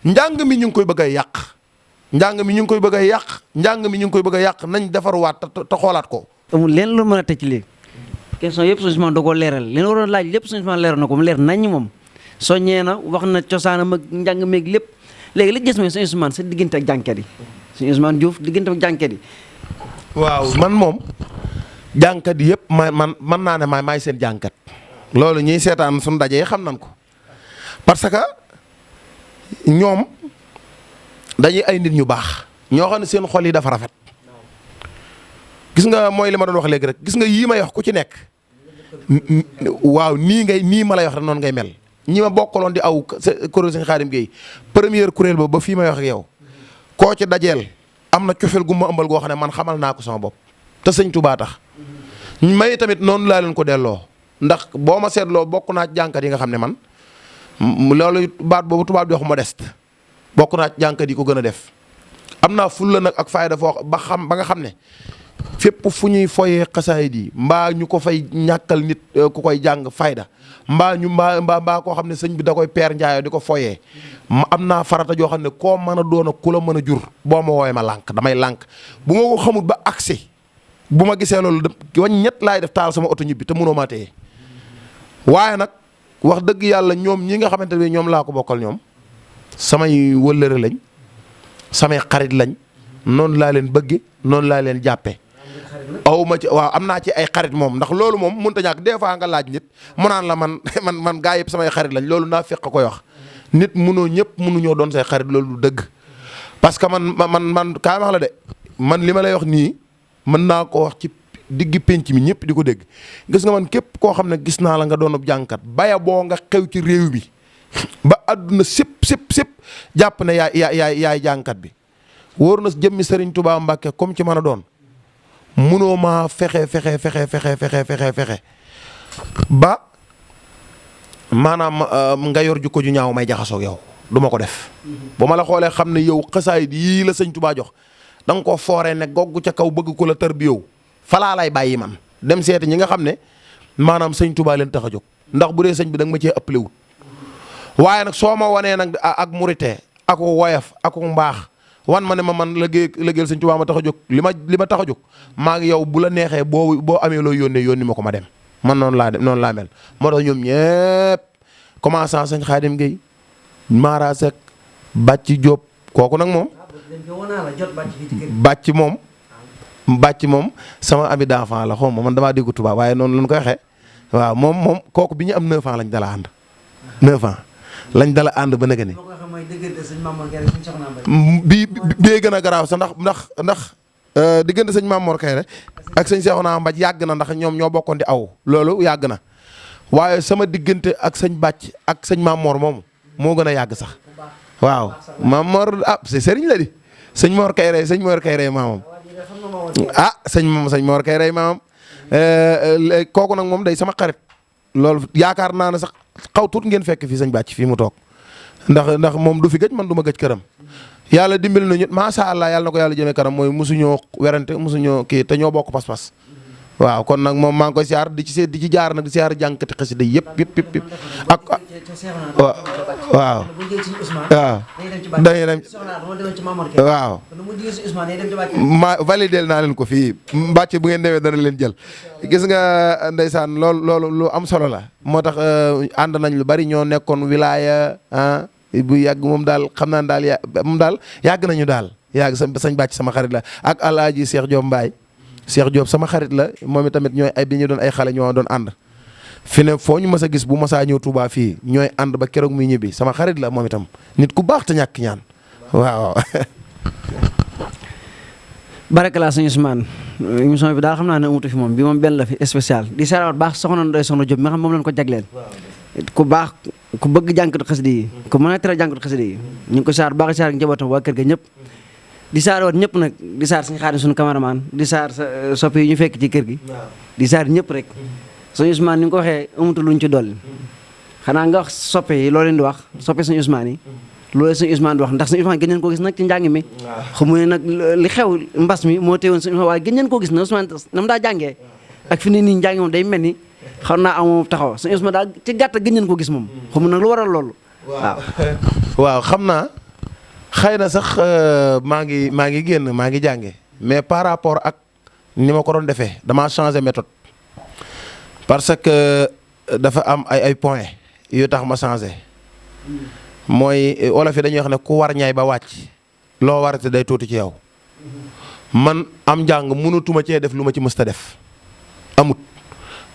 njàng mi ñu ngi koy bëgg a yàq njàng mi ñu ngi koy bëgg a yàq njàng mi ñu ngi koy bëgg a yàq nañ defarwaat te xoolaat ko. amul leen lu mën a tëj ci léegi question yëpp suñu Ousmane da koo leeral leen war a laaj lépp suñu Ousmane leeral na ko mu leer nañ moom soññee na wax na cosaanam ak njàng meeg lépp léegi li gis mooy suñu Ousmane sa diggante ak jànkat yi suñu Ousmane Diouf diggante ak jànkat yi. waaw man moom jànkat yëpp man naa ne maay seen jànkat loolu ñuy seetaan suñu daje xam nañ ko parce que ñoom dañuy ay nit ñu baax ñoo xam ne seen xol yi dafa rafet gis nga mooy li ma doon wax léegi rek gis nga yii may wax ku ci nekk waaw nii ma lay wax rek noonu ngay mel ñi ma bokkaloon di aw kuréel Sëñ Xaadim Gueye première kuréel ba fii may wax ak yow koo ci dajeel am na cofeel gu ma ëmbal goo xam ne man xamal naa ko sama bopp te Sëñ Tuubaa tax may tamit noonu laa leen ko delloo ndax boo ma seetloo bokk naa ci jànkat yi nga xam ne man loolu baat boobu tubaab di wax modeste bokk naa ci jànkat yi ko gën a def am naa fulla nag ak fayda foo ba nga xam ne fépp fu ñuy foyee xasaayid yi mbaa ñu ko fay ñàkkal nit ku koy jàng fayda mbaa koo xam ne sëñ bi da koy peer njaayoo di ko foyee am naa farata joo xam ne koo mën a doon ak ku la mën a jur boo ma woowee ma lànk damay lànk bu ma ko xamul ba agsi bu ma gisee loolu wañ ñett laay def taal sama oto ñibbi te mënoo maa téye waaye nag wax dëgg yàlla ñoom ñi nga xamante ne ñoom laa ko bokkal ñoom samay wëllëre lañ samay xarit lañ noonu laa leen bëgge noonu laa leen jàppe aw ma ci waaw am naa ci ay xarit moom ndax loolu moom mënut a ñàkk des fois nga laaj nit mu naan la man gaa yëpp samay xarit lañ loolu naa fekk koy wax nit ñëpp mënuñoo doon say xarit loolu du dëgg parce que man kaay wax la de man li ma lay wax nii mën naa ko wax ci digg penc mi ñëpp di ko dégg gis nga man képp koo xam ne gis naa la nga doonub jànkat baya boo nga xew ci réew mi ba àdduna sépp jàpp ne yaay jànkat bi wóor na jëmmi Serigne Touba Mbacke comme ci mën a doon munoo maa fexe ba maanaam nga yor jukko ju ñaaw may jaxasoog yow du ma ko def. bu ma la xoolee xam ne yow xasaayid yii la sëñ Touba jox da nga koo fooree ne goggu ca kaw bëgg ko la tër bi yow falaa lay bàyyi man dem seeti ñi nga xam ne maanaam sëñ Touba leen tax a jóg ndax bu dee sëñ bi da nga ma cee ëppale wut waaye nag soo ma wanee nag ak murite ak woyof ak mbaax wan ma ne ma man liggéeyal sëñ Touba ma tax a jóg li ma tax a jóg maa ngi yow bu la neexee boo amee loo yónni ma ko ma dem man noonu laa mel moo tax ñoom ñëpp commençant sëñ Xaadim Gueye Mara Seck Bàcci Diop kooku nag moom bàcc moom sama ami d'enfant la xaw ma man damaa déggu tubaab waaye noonu lañ koy waxee waaw moom kooku bi ñu am 9 ans lañ dala ànd 9 ans lañ dala ànd ba nag ni bii gën a garaaw sax ndax diggante sëñ Mamor Kayre ak sëñ Cheikhouna Mbaj yàgg na ndax ñoom ñoo bokkoon di aw loolu yàgg na waaye sama diggante ak sëñ Bàcc ak sëñ Mamor moomu moo gën a yàgg sax waaw Mamor c'est sëriñ la di sëñ Mor Kayre maamam sëñ Mor Kayre maamam kooku nag moom day sama xarit loolu yaakaar naa ne sax xaw tuut ngeen fekk fii sëñ Bàcc fii mu toog ndax moom du fi gëj man du ma gëj këram yàlla dimbali nañu macha allah yàlla na ko yàlla jëmee kanam mooy mosuñoo werante mosuñoo kii te ñoo bokk pas-pas waaw kon nag moom maa ngi koy siyaar di ci jaar nag di siyaar jànkati xasida yëpp ak waaw dañuy dem waaw ma validé naa leen ko fii Mbàcc bu ngeen demee dana leen jël gis nga ndeysaan loolu lu am solo la moo tax ànd nañ lu bari ñoo nekkoon wilaya bu yàgg moom daal xam naa daal moom daal yàgg nañu daal yàgg sañ Bàcc sama xarit la ak alaaji Cheikh Diop Mbaye Cheikh Diop sama xarit la moom itamit ñooy bi ñu doon ay xale ñoo doon ànd fi ne foo ñu mës a gis bu masaa ñëw Touba fii ñooy ànd ba keroog muy ñibbi sama xarit la moom itam nit ku baax te ñàkk ñaan waaw. Barakallah sëñ Ousmane émission bi daal xam naa ne amutu fi moom bi moom benn la fi spécial di saraat baax soxna Ndeye Soxna Diop mi nga xam moom lañ ko jagleel ku baax ku bëgg jànkatu xasida yi ku mën a tere jànkatu xasida yi ñu ngi ko saar baax saar njabootam waa kër ga ñëpp di saar woon ñëpp nag di saar suñu Xaadim suñu cameraman di saar sa soppi yi ñu fekk ci kër gi di saar ñëpp rek sëñ Ousmane ni nga ko waxee amutu luñ ci dolli xanaa nga wax soppe yi loo leen di wax soppe sëñ Ousmane yi loolu sëñ Ousmane di wax ndax sëñ Ousmane gën nañ ko gis nag ci njàng mi xamu ne nag li xew mbas mi moo teewoon sëñ Ousmane waaye gën nañ ko gis na Ousmane na mu daa jàngee ak fi ne nii njàng moom day mel ni xam naa am taxaw sëñ Ousmane daal ci gàtt gën ngeen ko gis moom xam nag lu waral loolu waaw waaw xam naa xëy na sax maa ngi génn maa ngi jànge mais par rapport ak ni ma ko doon defee damaa changé méthode parce que dafa am ay points yu tax ma changé mooy wolof yi dañuy wax ne ku war ñaay ba wàcc loo warate day tuuti ci yow man am njàng mënatuma cee def lu ma ci mësta def amut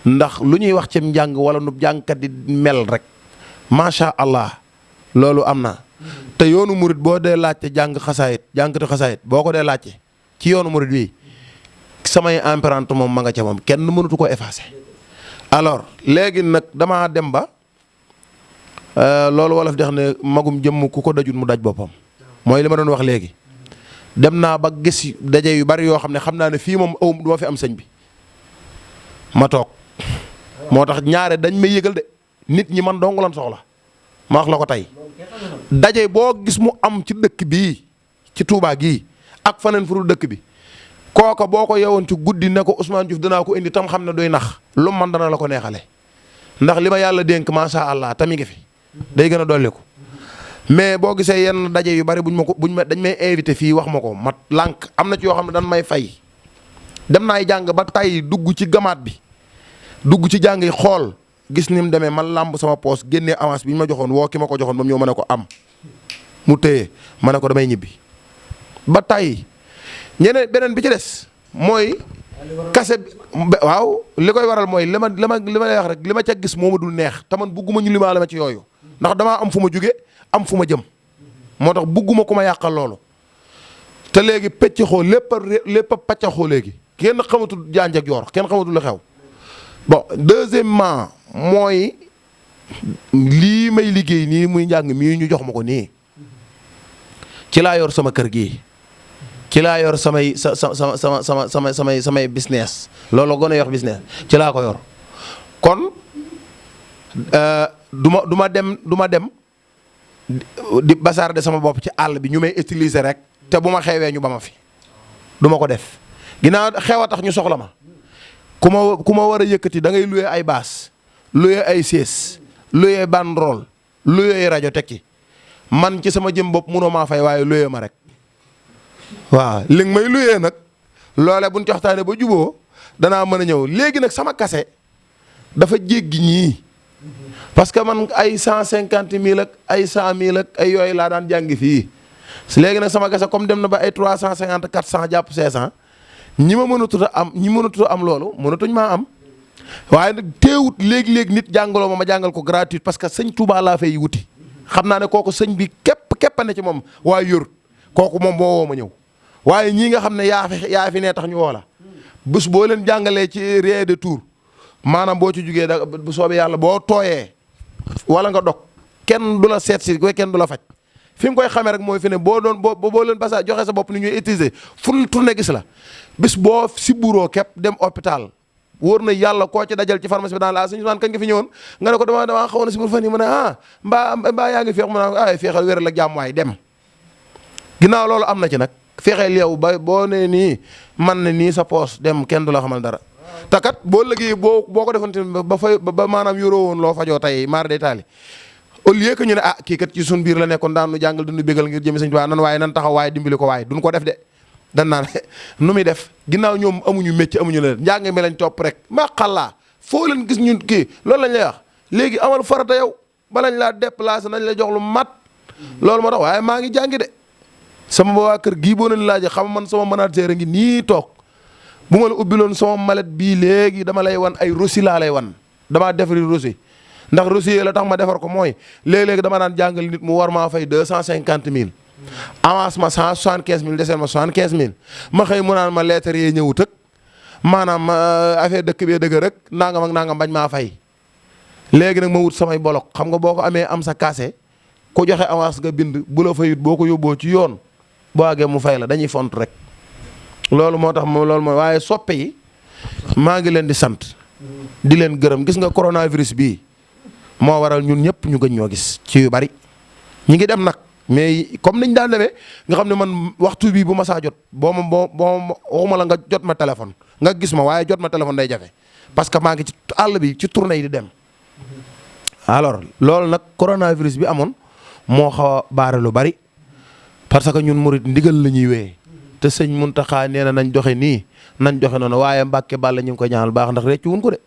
ndax lu ñuy wax ci njàng wala nu jàngkat di mel rek macha allah loolu am na te yoonu murit boo dee laajte jàngkati xasaayit boo ko dee laajte ci yoonu murit bii samay empreinte moom ma nga ca moom kenn mënatu ko effacer. alors léegi nag damaa dem ba loolu wolof di wax ne magum jëmm ku ko dajut mu daj boppam mooy li ma doon wax léegi dem naa ba gis daje yu bari yoo xam ne xam naa ne fii moom du ma fi am sëñ bi ma toog moo tax ñaare dañ may yëgal de nit ñi man dong lan soxla ma wax la ko tey daje boo gis mu am ci dëkk bii ci Touba gii ak faneen furu dëkk bi kooka boo ko yewoon ci guddi ne ko Ousmane Diouf danaa ko indi tam xam ne doy nax lu man dana la ko neexale ndax li ma yàlla dénk macha allah tam mi ngi fi day gën a dolli ko mais boo gisee yenn daje yu bari dañ may invité fii wax ma ko ma lànk am na ci yoo xam ne dañ may fay dem naay jàng ba tay dugg ci gamaat bi dugg ci jàng yi xool gis ni mu demee man làmb sama poos génnee avance bi ñu ma joxoon woo ki ma ko joxoon ba mu ñëw ma ne ko am mu téye ma ne ko damay ñibbi ba tay ñeneen beneen bi ci des mooy kase waaw li koy waral mooy li ma lay wax rek li ma ca gis moo ma dul neex te man bugguma ñu limaa la ma ci yooyu ndax damaa am fu ma jóge am fu ma jëm moo tax bugguma ku ma yàqal loolu te léegi peccaxoo lépp a paccaxoo léegi kenn xamatul janj ak joor kenn xamatul lu xew bon deuxièmement mooy lii may liggéey nii muy njàng mii ñu jox ma ko nii ci laa yor sama kër gi ci laa yor samay business loolu gën a yor business ci laa ko yor kon du ma dem di basaar de sama bopp ci àll bi ñu may utiliser rek te bu ma xewee ñu ba ma fi du ma ko def ginnaaw xew a tax ñu soxla ma ku ma war a yëkkati da ngay luye ay baas luye ay sées luye banderole luye rajo tekki man ci sama jëm bopp munoo maa fay waaye luye ma rek waaw li nga may luyee nag loole buñ ci waxtaanee ba juboo danaa mën a ñëw léegi nag sama kase dafa jéggi ñii parce que man ay 150 000 ak ay 100 000 ak ay yooyu laa daan jàngi fii léegi nag sama kase comme dem na ba ay 350 400 jàpp 500 ñi ma mënatut a am loolu mënatuñ maa am waaye nag teewut léegi-léegi nit jàngaloo ma jàngal ko gratuite parce que sëñ Touba laa fay wuti xam naa ne kooku sëñ bi képp ne ci moom waaye yor kooku moom moo woo ma ñëw waaye ñii nga xam ne yaa fi nee tax ñu woo la bés boo leen jàngalee ci ree de tour maanaam boo ci jugee da bu soobee yàlla boo tooyee wala nga dog kenn du la seet si kenn du la faj fi nga koy xamee rek mooy fi ne boo leen basa joxe sa bopp ni ñuy utiliser ful tourné gis la bés boo si bureau képp dem hôpital wóor na yàlla koo ci dajal ci pharmacie bi daan la suñu man kañ nga fi ñëwoon nga ne ko dama xawoon na si bur fan yi mu ne mbaa yaa ngi feex mu ne ay feexal wéral ak jàmm waay dem ginnaaw loolu am na ci nag fexeel yow ba boo nee nii man ne nii sa poos dem kenn du la xamal dara te kat boo liggéey boo ko defoon ba maanaam yoroo woon loo fajoo tey maar day taali au lieu que ñu ne kii kat ci suñ biir la nekkoon daan nu jàngal duñu bégal ngir jëmi sëñ Tuubaa nan waaye nan taxaw waaye dimbali ko waaye duñ ko def de dan naan nu muy def ginnaaw ñoom amuñu métier amuñu leen njàng mi lañ topp rek ma xallaa foo leen gis ñun kii loolu lañ lay wax léegi amal farata yow ba lañ laa déplacé nañ la jox lu mat loolu moo tax waaye maa ngi jàngi de sama waa kër gii boo leen laajee xam man sama manager a ngi nii toog bu ma la ubbiloon sama malet bii léegi dama lay wan ay rosi laa lay wan damaa defari rosi ndax rosi la tax ma defar ko mooy léeg-léegi dama daan jàngal nit mu war maa fay 250 000 avance ma 175 000 deseel ma 75 000 ma xëy mu naan ma lettre yee ñëwut ak maanaam affaire dëkk bee dëgg rek nangam ak nangam bañ maa fay léegi nag ma wut samay bolok xam nga boo ko amee am sa kase ku joxe avance nga bind bu la fayut boo ko yóbboo ci yoon boo àggee mu fay la dañuy font rek loolu moo tax loolu mooy waaye soppe yi maa ngi leen di sant di leen gërëm gis nga coronavirus bii moo waral ñun ñëpp ñu gën ñoo gis ci yu bari ñi ngi dem nag mais comme niñ daan demee nga xam ne man waxtu bii bu ma saa jot boo waxuma la nga jot ma téléphone nga gis ma waaye jot ma téléphone day jafe parce que maa ngi ci àll bi ci tournée yi di dem. alors loolu nag coronavirus bi amoon moo xaw a baare lu bari parce que ñun murit ndigal la ñuy wéyee te sëñ Muntaxa nee na nañ doxe nii nañ doxe noonu waaye Mbàkke Bàlla ñu ngi koy ñaanal baax ndax reccu wuñ ko de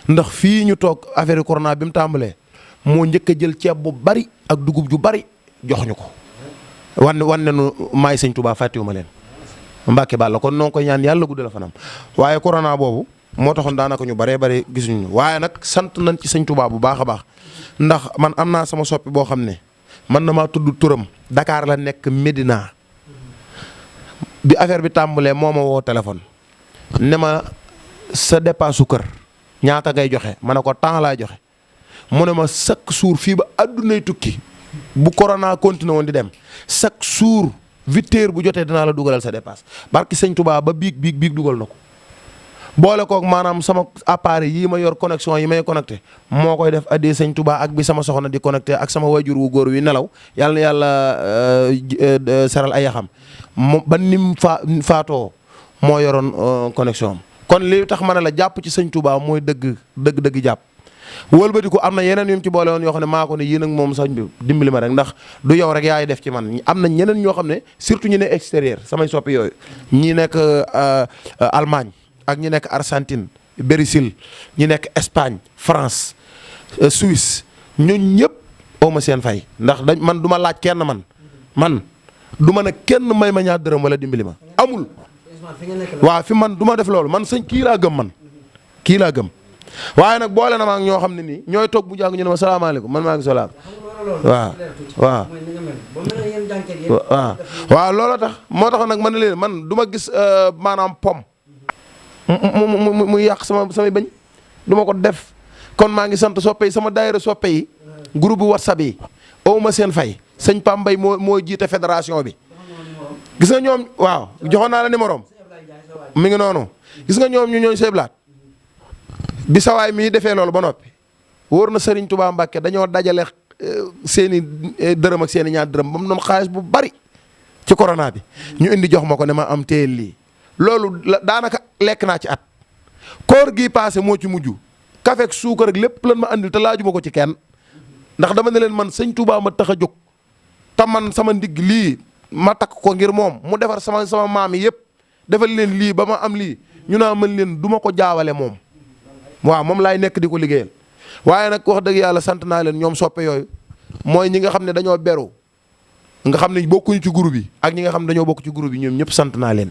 ndax fii ñu toog affaire corona bi mu tàmbalee moo njëkk a jël ceeb bu bari ak dugub ju bari jox ñu ko wan nu maay sëñ Touba fàttiwu ma leen Mbàkke Bàlla kon noo ngi koy ñaan yàlla guddal fanam waaye corona boobu moo taxoon daanaka ñu baree bari gisuñu waaye nag sant nañ ci sëñ Touba bu baax a baax ndax man am naa sama soppi boo xam ne man na maa tudd turam Dakar la nekk Médina bi affaire bi tàmbalee moo ma woo téléphone ne ma sa dépasse su kër ñaata ngay joxe ma ne ko temps laay joxe mu ne ma chaque jour fii ba addunay tukki bu corona continué woon di dem chaque jour 8 heures bu jotee dinaa la dugalal sa dépasse barki sëñ Touba ba biig dugal na ko boole koog maanaam sama appareil yii ma yor connexion yi may connecté moo koy def addee sëñ Touba ak bi sama soxna di connecté ak sama wajur wu góor wi nelaw yàlla na yàlla seral ay yaxam ba nim faatoo moo yoroon connexion am kon li tax ma ne la jàpp ci sëñ Touba mooy dëgg jàpp wëlbati ko am na yeneen yu mu ci boole woon yoo xam ne maa ko ne yéen ak moom sañ bi dimbali ma rek ndax du yow rek yaay def ci man am na ñeneen ñoo xam ne surtout ñu ne extérieur samay soppi yooyu ñi nekk Allemagne ak ñi nekk Argentine Brésil ñi nekk Espagne France Suisse ñun ñëpp oo ma seen fay ndax man du ma laaj kenn man du ma ne kenn may ma ñaar dërëm wala dimbali ma amul. waaw fi man du ma def loolu man sëñ kii laa gëm waaye nag boole na ma ak ñoo xam ne nii ñooy toog bu jàng ñu ne ma salaamaaleykum man maa ngi salaam. waaw looloo tax moo tax nag man ne leen man du ma gis maanaam pom mu yàq samay bañ du ma ko def kon maa ngi sant soppe yi sama daayira soppe yi groupe bu WhatsApp yi aw ma seen fay sëñ Pambay moo jiite fédération bi gis nga ñoom waaw joxoon naa la numéro mi ngi noonu gis nga ñoom ñu ñooy seeblaat bi sawaay mii defee loolu ba noppi wóor na Serigne Touba Mbacke dañoo dajale seeni dërëm ak seeni ñaar dërëm ba mu doon xaalis bu bari ci corona bi ñu indi jox ma ko ne ma am téel lii loolu daanaka lekk naa ci at koor gii passé moo ci mujj café ak suukar ak lépp lan ma andil te laajuma ko ci kenn ndax dama ne leen man sëñ Touba ma tax a jóg te man sama ndigg lii ma takk ko ngir moom mu defar sama maam yi yëpp defal leen lii ba ma am lii ñu naa mën leen du ma ko jaawale moom waaw moom laay nekk di ko liggéeyal waaye nag wax dëgg yàlla sant naa leen ñoom soppe yooyu mooy ñi nga xam ne dañoo beru nga xam ne bokkuñu ci groupe yi ak ñi nga xam ne dañoo bokk ci groupe yi ñoom ñëpp sant naa leen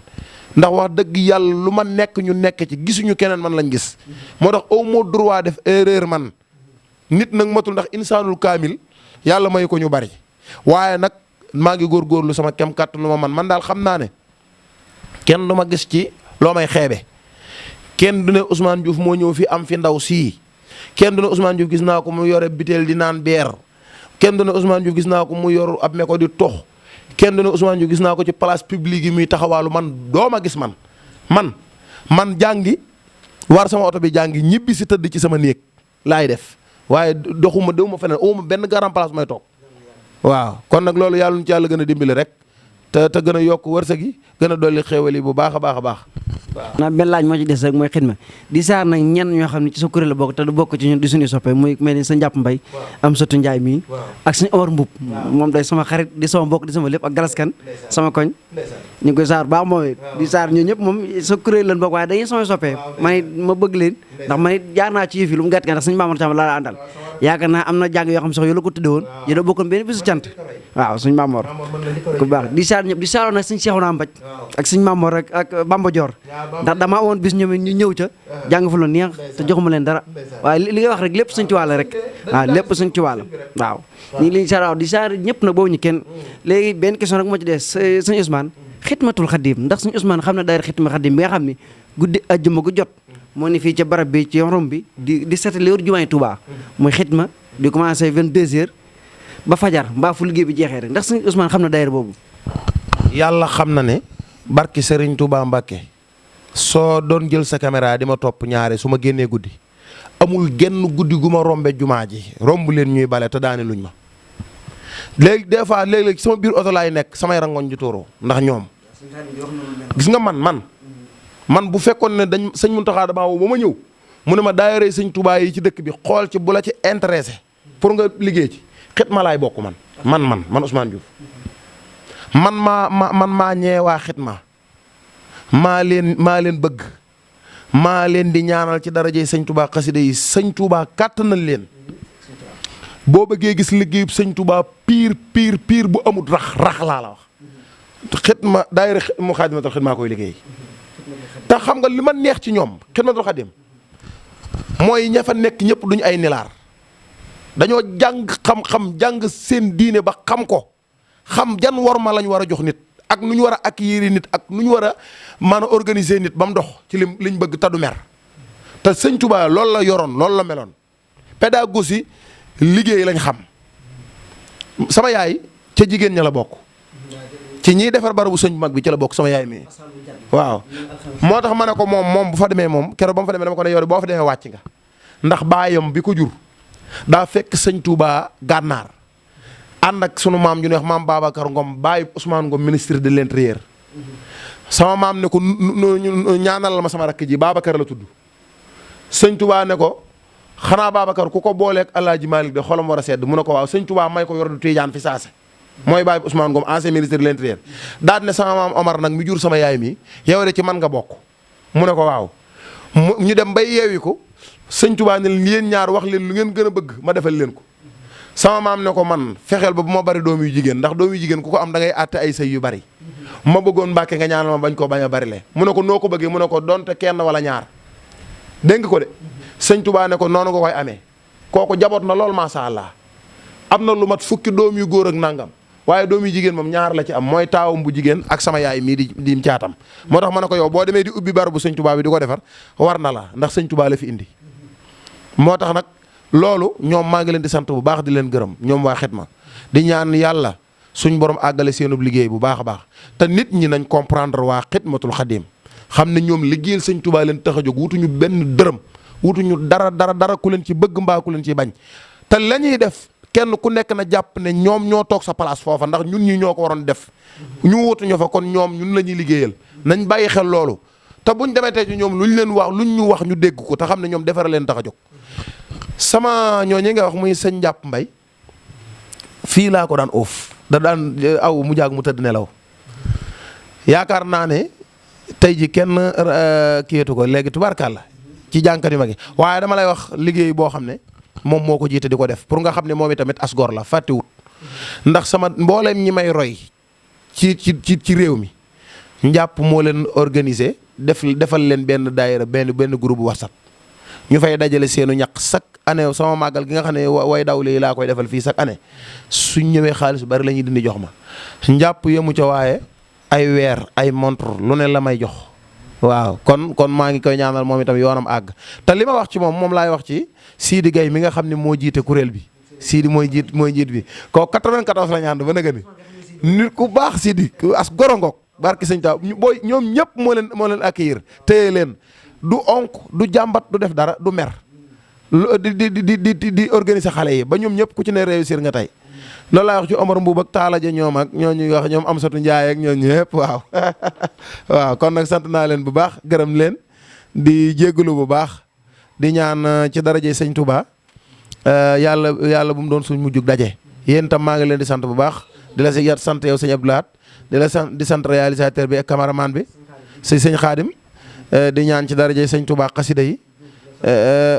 ndax wax dëgg yàlla lu ma nekk ñu nekk ci gisuñu keneen man lañ gis moo tax au moins droit def erreur man nit nag matul ndax insaanul kaamil yàlla may ko ñu bari waaye nag maa ngi góorgóorlu sama kem kàttan lu ma man daal xam naa ne kenn du ma gis ci loo may xeebe kenn du ne Ousmane Diouf moo ñëw fi am fi ndaw sii kenn du ne Ousmane Diouf gis naa ko mu yore biteel di naan beer kenn du ne Ousmane Diouf gis naa ko mu yor ab meko di tox kenn du ne Ousmane Diouf gis naa ko ci place publique yi muy taxawaalu man dooma gis man jàngi war sama oto bi jàngi ñibbi si tëdd ci sama néeg laay def waaye doxuma déwuma feneen awuma benn grand place may toog waaw kon nag loolu yàlla nu ci yàlla gën a dimbali rek te gën a yokk wërsëg yi gën a dolli xéewal yi bu baax a baax a baax waaw. naa benn laaj moo ci des rek mooy xidma di saar nag ñenn ñoo xam ne ci sa kuréel la bokk te du bokk ci ñun di suñuy soppe muy mel ni sa njàpp mbay am satu njaay mii ak suñu Omar Mbub moom day sama xarit di sama mbokk di sama lépp ak galaskan sama koñ ñu ngi koy saar baax moom di saar ñoo ñëpp moom sa kuréel lan bokk waaye dañuy samay soppe man it ma bëgg leen ndax man it jaar naa ci yëf yi lu mu gàtt nga ndax suñu Mamour Thiam laa àndal yaakaar naa am na jàng yoo xam sax yow la ko tudde woon yi da bokkoon benn bisu cant waaw suñu Mamour ku baax di saar ñëpp di saaroon nag suñu Cheikhouna Mbaj ak suñu Mamour rek ak Bamba Dior ndax damaa woon bis ñoom ñu ñëw ca jàng fa lu neex te joxuma leen dara waaye li nga wax rek lépp suñ ci wàll rek waaw lépp suñ ci wàll waaw ñu ngi leen saar waaw di saar ñëpp nag boobu ñu kenn léegi benn question rek moo ci des suñu Ousmane xidmatul xadim ndax suñu Ousmane xam ne daayira xidma xadim bi nga xam ne guddi ajjuma gu jot moo ne fii ca barab bi ci rom bi di seetale wër jumaay Touba muy xidma di commencé 22h ba fajar mbaa fu liggéey bi jeexee rek ndax suñu Ousmane xam na daayira boobu yàlla xam na ne barki Serigne Touba Mbacke soo doon jël sa caméra di ma topp ñaare su ma génnee guddi amul genn guddi gu ma rombe jumaa ji romb leen ñuy bale te daane luñ ma léegi des fois léeg-léeg sama biir oto laay nekk samay rangoñ ju tuuroo ndax ñoom. gis nga man bu fekkoon ne dañ sëñ Mountakha damaa woo ba ma ñëw mu ne ma daayira sëñ Touba yi ci dëkk bi xool ci bu la ci intéressé pour nga liggéey ci xitma laay bokk man Ousmane Diouf man maa ñeewaa xitma maa leen bëgg maa leen di ñaanal ci darajey sëñ Touba xasida yi sëñ Touba kàttanal leen boo bëggee gis liggéeyub sëñ Touba piir bu amut rax laa la wax xitma daayira mu Xaadimatul Xidma koy liggéey te xam nga li ma neex ci ñoom Xidmatul Xaadim mooy ña fa nekk ñëpp duñu ay nilaar dañoo jàng xam-xam jàng seen diine ba xam ko xam jan worma lañ war a jox nit ak nu ñu war a accueillir nit ak nu ñu war a mën a organiser nit ba mu dox ci liñ bëgg te du mer te sëñ Touba loolu la yoroon loolu la meloon pédagogie liggéey lañ xam sama yaay ca jigéen ña la bokk ci ñiy defar barabu sëñ bu mag bi ci la bokk sama yaay mi waaw moo tax ma ne ko moom bu fa demee moom keroog ba mu fa demee dama ko ne yow boo fa demee wàcc nga ndax baayam bi ko jur daa fekk sëñ Touba gànnaar ànd ak sunu maam ju ñuy wax maam Babacar Ngom bàyyi Ousmane Ngom ministre de l'intérieur sama maam ne ko ñaanal ma sama rakk ji Babacar la tudd sëñ Touba ne ko xanaa Babacar ku ko booleeg Alaaji Malick de xolam war a sedd mu ne ko waaw sëñ Touba may ko yor du Tijaan fi saase mooy bàyyi Ousmane Ngom ancien ministre de l'intérieur daal ne sama maam Omar nag mi jur sama yaay mi yow de ci man nga bokk mu ne ko waaw ñu dem bay yeewi ko sëñ Touba ne leen yéen ñaar wax leen lu ngeen gën a bëgg ma defal leen ko sama maam ne ko man fexeel ba bu ma bari doom yu jigéen ndax doom yu jigéen ku ko am da ngay àtte ay sëy yu bari ma bëggoon Mbàkke nga ñaanal ma bañ koo bañ a bari le mu ne ko noo ko bëggee mu ne ko donte kenn wala ñaar dégg nga ko de sëñ Touba ne ko noonu nga koy amee kooku jaboot na lool macha allah am na lu mat fukki doom yu góor ak nangam waaye doom yu jigéen moom ñaar la ci am mooy taawam bu jigéen ak sama yaay mii di caatam moo tax ma ne ko yow boo demee di ubbi barabu sëñ Touba bi di ko defar war na la ndax sëñ Touba la fi indi moo tax nag loolu ñoom maa ngi leen di sant bu baax di leen gërëm ñoom waa xitma di ñaan yàlla suñ borom àggale seenub liggéey bu baax a baax te nit ñi nañ comprendre waa xidmatul xadim xam ne ñoom liggéeyal sëñ Touba leen tax a jóg wutuñu benn dërëm wutuñu dara ku leen ci bëgg mbaa ku leen ci bañ te la ñuy def kenn ku nekk na jàpp ne ñoom ñoo toog sa place foofa ndax ñun ñi ñoo ko waroon def ñu wutuñu fa kon ñoom ñun la ñuy liggéeyal nañ bàyyi xel loolu te buñ demee tey ci ñoom luñ leen wax luñ ñu wax ñu dégg ko te xam ne ñoom defara leen tax a jóg sama ñooñu nga wax muy sëñ Njàpp Mbay fii laa ko daan oof da daan aw mu jaag mu tëdd nelaw yaakaar naa ne tey ji kenn kiyetu ko léegi tubaarkàlla ci jànkat yu mag yi waaye dama lay wax liggéey boo xam ne moom moo ko jiite di ko def pour nga xam ne moom itamit asgor la fàttewut ndax sama mbooleem ñi may roy ci réew mi Njàpp moo leen organiser defal leen benn daayira benn groupe WhatsApp ñu fay dajale seenu ñaq chaque année sama màggal gi nga xam ne way daw lii laa koy defal fii chaque année suñ ñëwee xaalis bu bari la ñuy dindi jox ma Njàpp yemu ca waaye ay weer ay montre lu ne la may jox waaw kon maa ngi koy ñaanal moom itam yoonam àgg te li ma wax ci moom laay wax ci Sidi Gaye mi nga xam ne moo jiite kuréel bi Sidi mooy jiit bi kooku 94 la ñu ànd ba nëga ni nit ku baax Sidi as gorongoog barki sëñ Taw booy ñoom ñëpp moo leen accueillir téye leen du onk du jàmbat du def dara du mer di organiser xale yi ba ñoom ñëpp ku ci ne réussir nga tey loolu laa wax ci Omar Mbuub ak Taala Ja ñoom ak ñooñu wax ñoom Amsatu Njaay ak ñooñu ñëpp waaw waaw kon nag sant naa leen bu baax gërëm leen di jéggalu bu baax di ñaan ci daraje sëñ Touba yàlla bu mu doon suñ mujjug daje yéen tam maa ngi leen di sant bu baax di la si sant yow sëñ Abdou Lahad di sant réalisateur bi ak cameraman bi sëñ Xaadim di ñaan ci daraje sëñ Touba xasida yi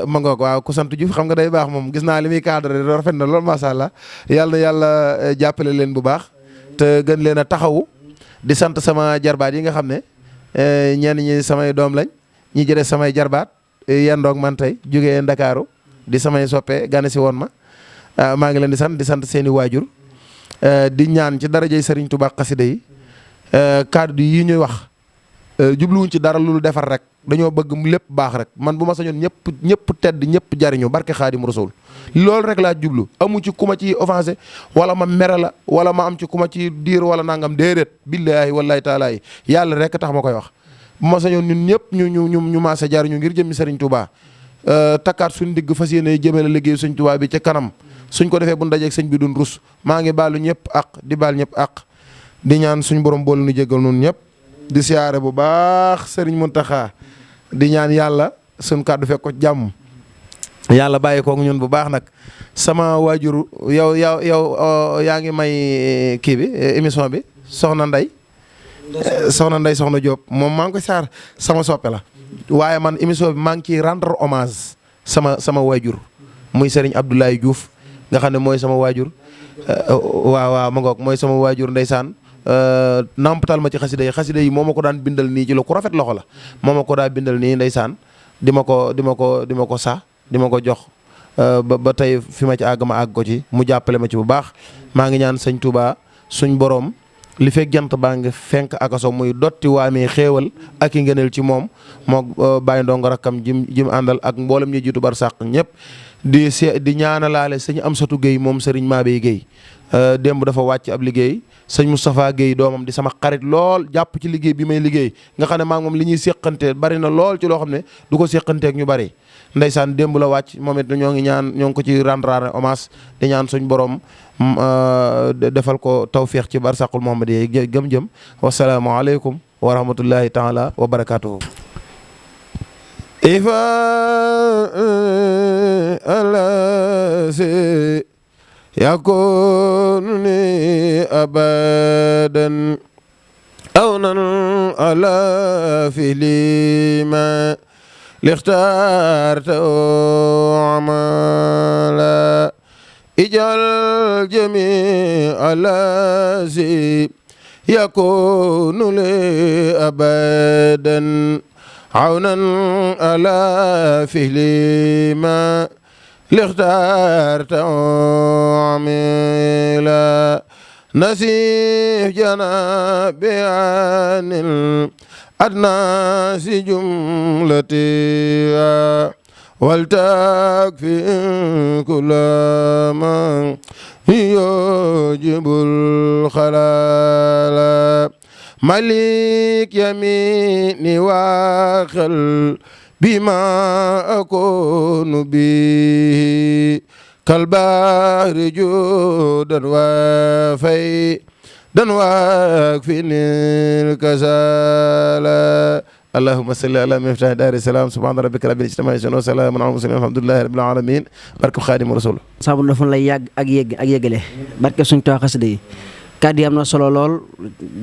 ma ngoog waaw ku sant Diouf xam nga day baax moom gis naa li muy cadre rafet na loolu macha allah yàlla jàppale leen bu baax te gën leen a taxawu di sant sama jarbaat yi nga xam ne ñenn ñi samay doom lañ ñi jëlee samay jarbaat yendoog man tey jógee Ndakaaru di samay soppe gane si woon ma maa ngi leen di sant seen i waajur di ñaan ci darajey Serigne Touba xasida yi kaddu yi ñuy wax jubluwuñ ci dara lu defar rek dañoo bëgg lépp baax rek man bu ma sañoon ñëpp tedd ñëpp jariñu barke Xaadim Rasul loolu rek laa jublu amu ci ku ma ci offensé wala ma mere la wala ma am ci ku ma ci diir wala nangam déedéet billaahi wallaahi taalaa yi yàlla rek tax ma koy wax bu ma sañoon ñun ñëpp ñu maase jariñu ngir jëmmi Serigne Touba takkaat suñu digg fas yéene jëmale liggéeyu Serigne Touba bi ca kanam suñ ko defee bu ñu dajeeg sëñ bi duñ rus maa ngi baalu ñëpp ak di baal ñëpp ak di ñaan suñ borom boolu nu jégal noonu ñëpp di siyaare bu baax Serigne Mountakha di ñaan yàlla suñ kàddu fekk ko jàmm yàlla bàyyi koog ñun bu baax nag sama waajur yow yaa ngi may kii bi émission bi soxna Ndey soxna Diop moom maa ngi koy saar sama soppe la waaye man émission bi maa ngi ciy rendre hommage sama waajur muy Serigne Abdoulaye Diouf nga xam ne mooy sama waajur waaw ma ngoog mooy sama waajur ndeysaan nampatal ma ci xasida yi moo ma ko daan bindal nii ci lu ku rafet loxo la moo ma ko daan bindal nii ndeysaan di ma ko jox ba tey fi ma ci àgg ma àgg ko ci mu jàppale ma ci bu baax maa ngi ñaan sëñ Touba suñ borom li fekk jant baa ngi fenk akaso muy dotti waamee xéewal ak i ngëneel ci moom moo bàyyi ndongo rakkam jim àndal ak mboolem ñi jiitu bar sàq ñëpp di ñaanalaale sëñ Amsatou Guèye moom Serigne Mabey Guèye démb dafa wàcc ab liggéey sëñ Moustapha Guèye doomam di sama xarit lool jàpp ci liggéey bi may liggéey nga xam ne maa ngi moom li ñuy séqante bari na lool ci loo xam ne du ko séqanteek ñu bari ndeysaan démb la wàcc moom it ñoo ngi ko ci rendre hommage di ñaan suñ borom defal ko tawféex ci barsaqul Muhammad yi gëm-jëm wasalaamaaleykum wa rahmatullahi taala wa barakatuhu ifa alasi yakuni abadan awnan ala filima لاخترت عملا اجعل جميع الذي يكون لي أبدا عونا على فعل ما لاخترت عملا نسيف جنابي عن الناس جملتها ولتكفي كل من يوجب الخلال ملك يميني واخل بما أكون به كالبحر جودا وفي dan واكفني الكسالى اللهم صل على مفتاح دار السلام سبحان ربك رب العزة عما يصفون وسلام على المرسلين الحمد لله رب العالمين barke Xaadimu Rasuul saabu dafa lay yàgg ak yëgale barke suñ too xasida yi kàddu yi am na solo lool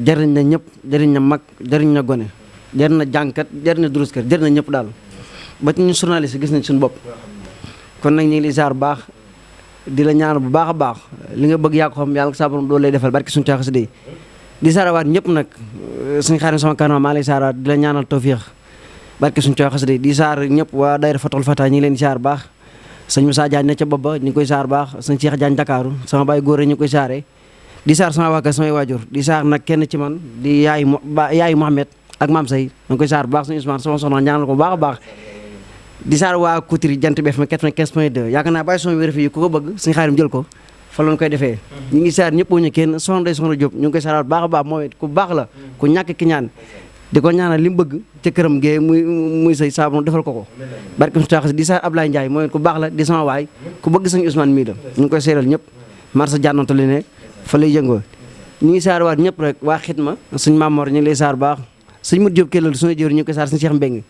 jëriñ na ñëpp jëriñ na mag jëriñ na gone jëriñ na jànkat jëriñ na duruskër jëriñ na ñëpp daal ba ci ñu journaliste gis nañ suñu bopp kon nag ñu ngi li ziar baax di la ñaanal bu baax a baax li nga bëgg yaa ko xam yàlla sa borom doo lay defal barke suñu too xasida yi di saarawaat ñëpp nag suñ xaarim sama kanam maa lay saarawaat di la ñaanal tawfiix barke suñu too xasida yi di saar ñëpp waa daayira Fatul Fata ñi ngi leen di saar baax sëñ Moussa Diagne ne ca bopp ba ñu ngi koy saar baax sëñ Cheikh Diagne Dakaaru sama baay góor ñu ngi koy saaree di saar sama waa kër samay waajur di saar nag kenn ci man di yaayu Mohamed ak maam say ñu ngi koy saar bu baax suñu Ousmane sama soxna ñaanal ko bu baax a baax di saar waa Koutiri jant bi FM 95.2 yaakaar naa bàyyi son wér fi ku ko bëgg suñu xaarim jël ko fa lañ koy defee ñu ngi saar ñëpp ñu kenn soxna Diop ñu ngi koy saar baax a baax mooy ku baax la ku ñàkk ki ñaan di ko ñaanal li mu bëgg ca këram gee muy say saabu defal ko barke su tax di saar Ablaye Ndiaye mooy ku baax la di sama waay ku bëgg suñu Ousmane mii la ñu ngi koy seeral ñëpp marsa jànnante li ne fa lay yëngoo ñu ngi saar waat ñëpp rek waa xitma suñ Mamor ñu ngi lay saar baax suñ Mut Diop kellal suñu jëwri ñu ngi koy saar suñu Cheikh Mbeng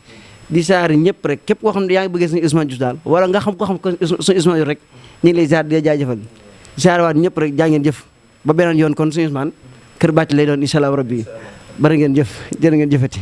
di saar ñëpp rek képp koo xam ne yaa ngi bëggee suñu Ousmane Diouf daal wala nga xam ko xam ko suñu Ousmane Diouf rek ñu ngi lay saar di jaajëfal di saar waat ñëpp rek jaa ngeen jëf ba beneen yoon kon suñu Ousmane kër bàcc lay doon incha allah rabbi bari ngeen jëf jërë ngeen jëfati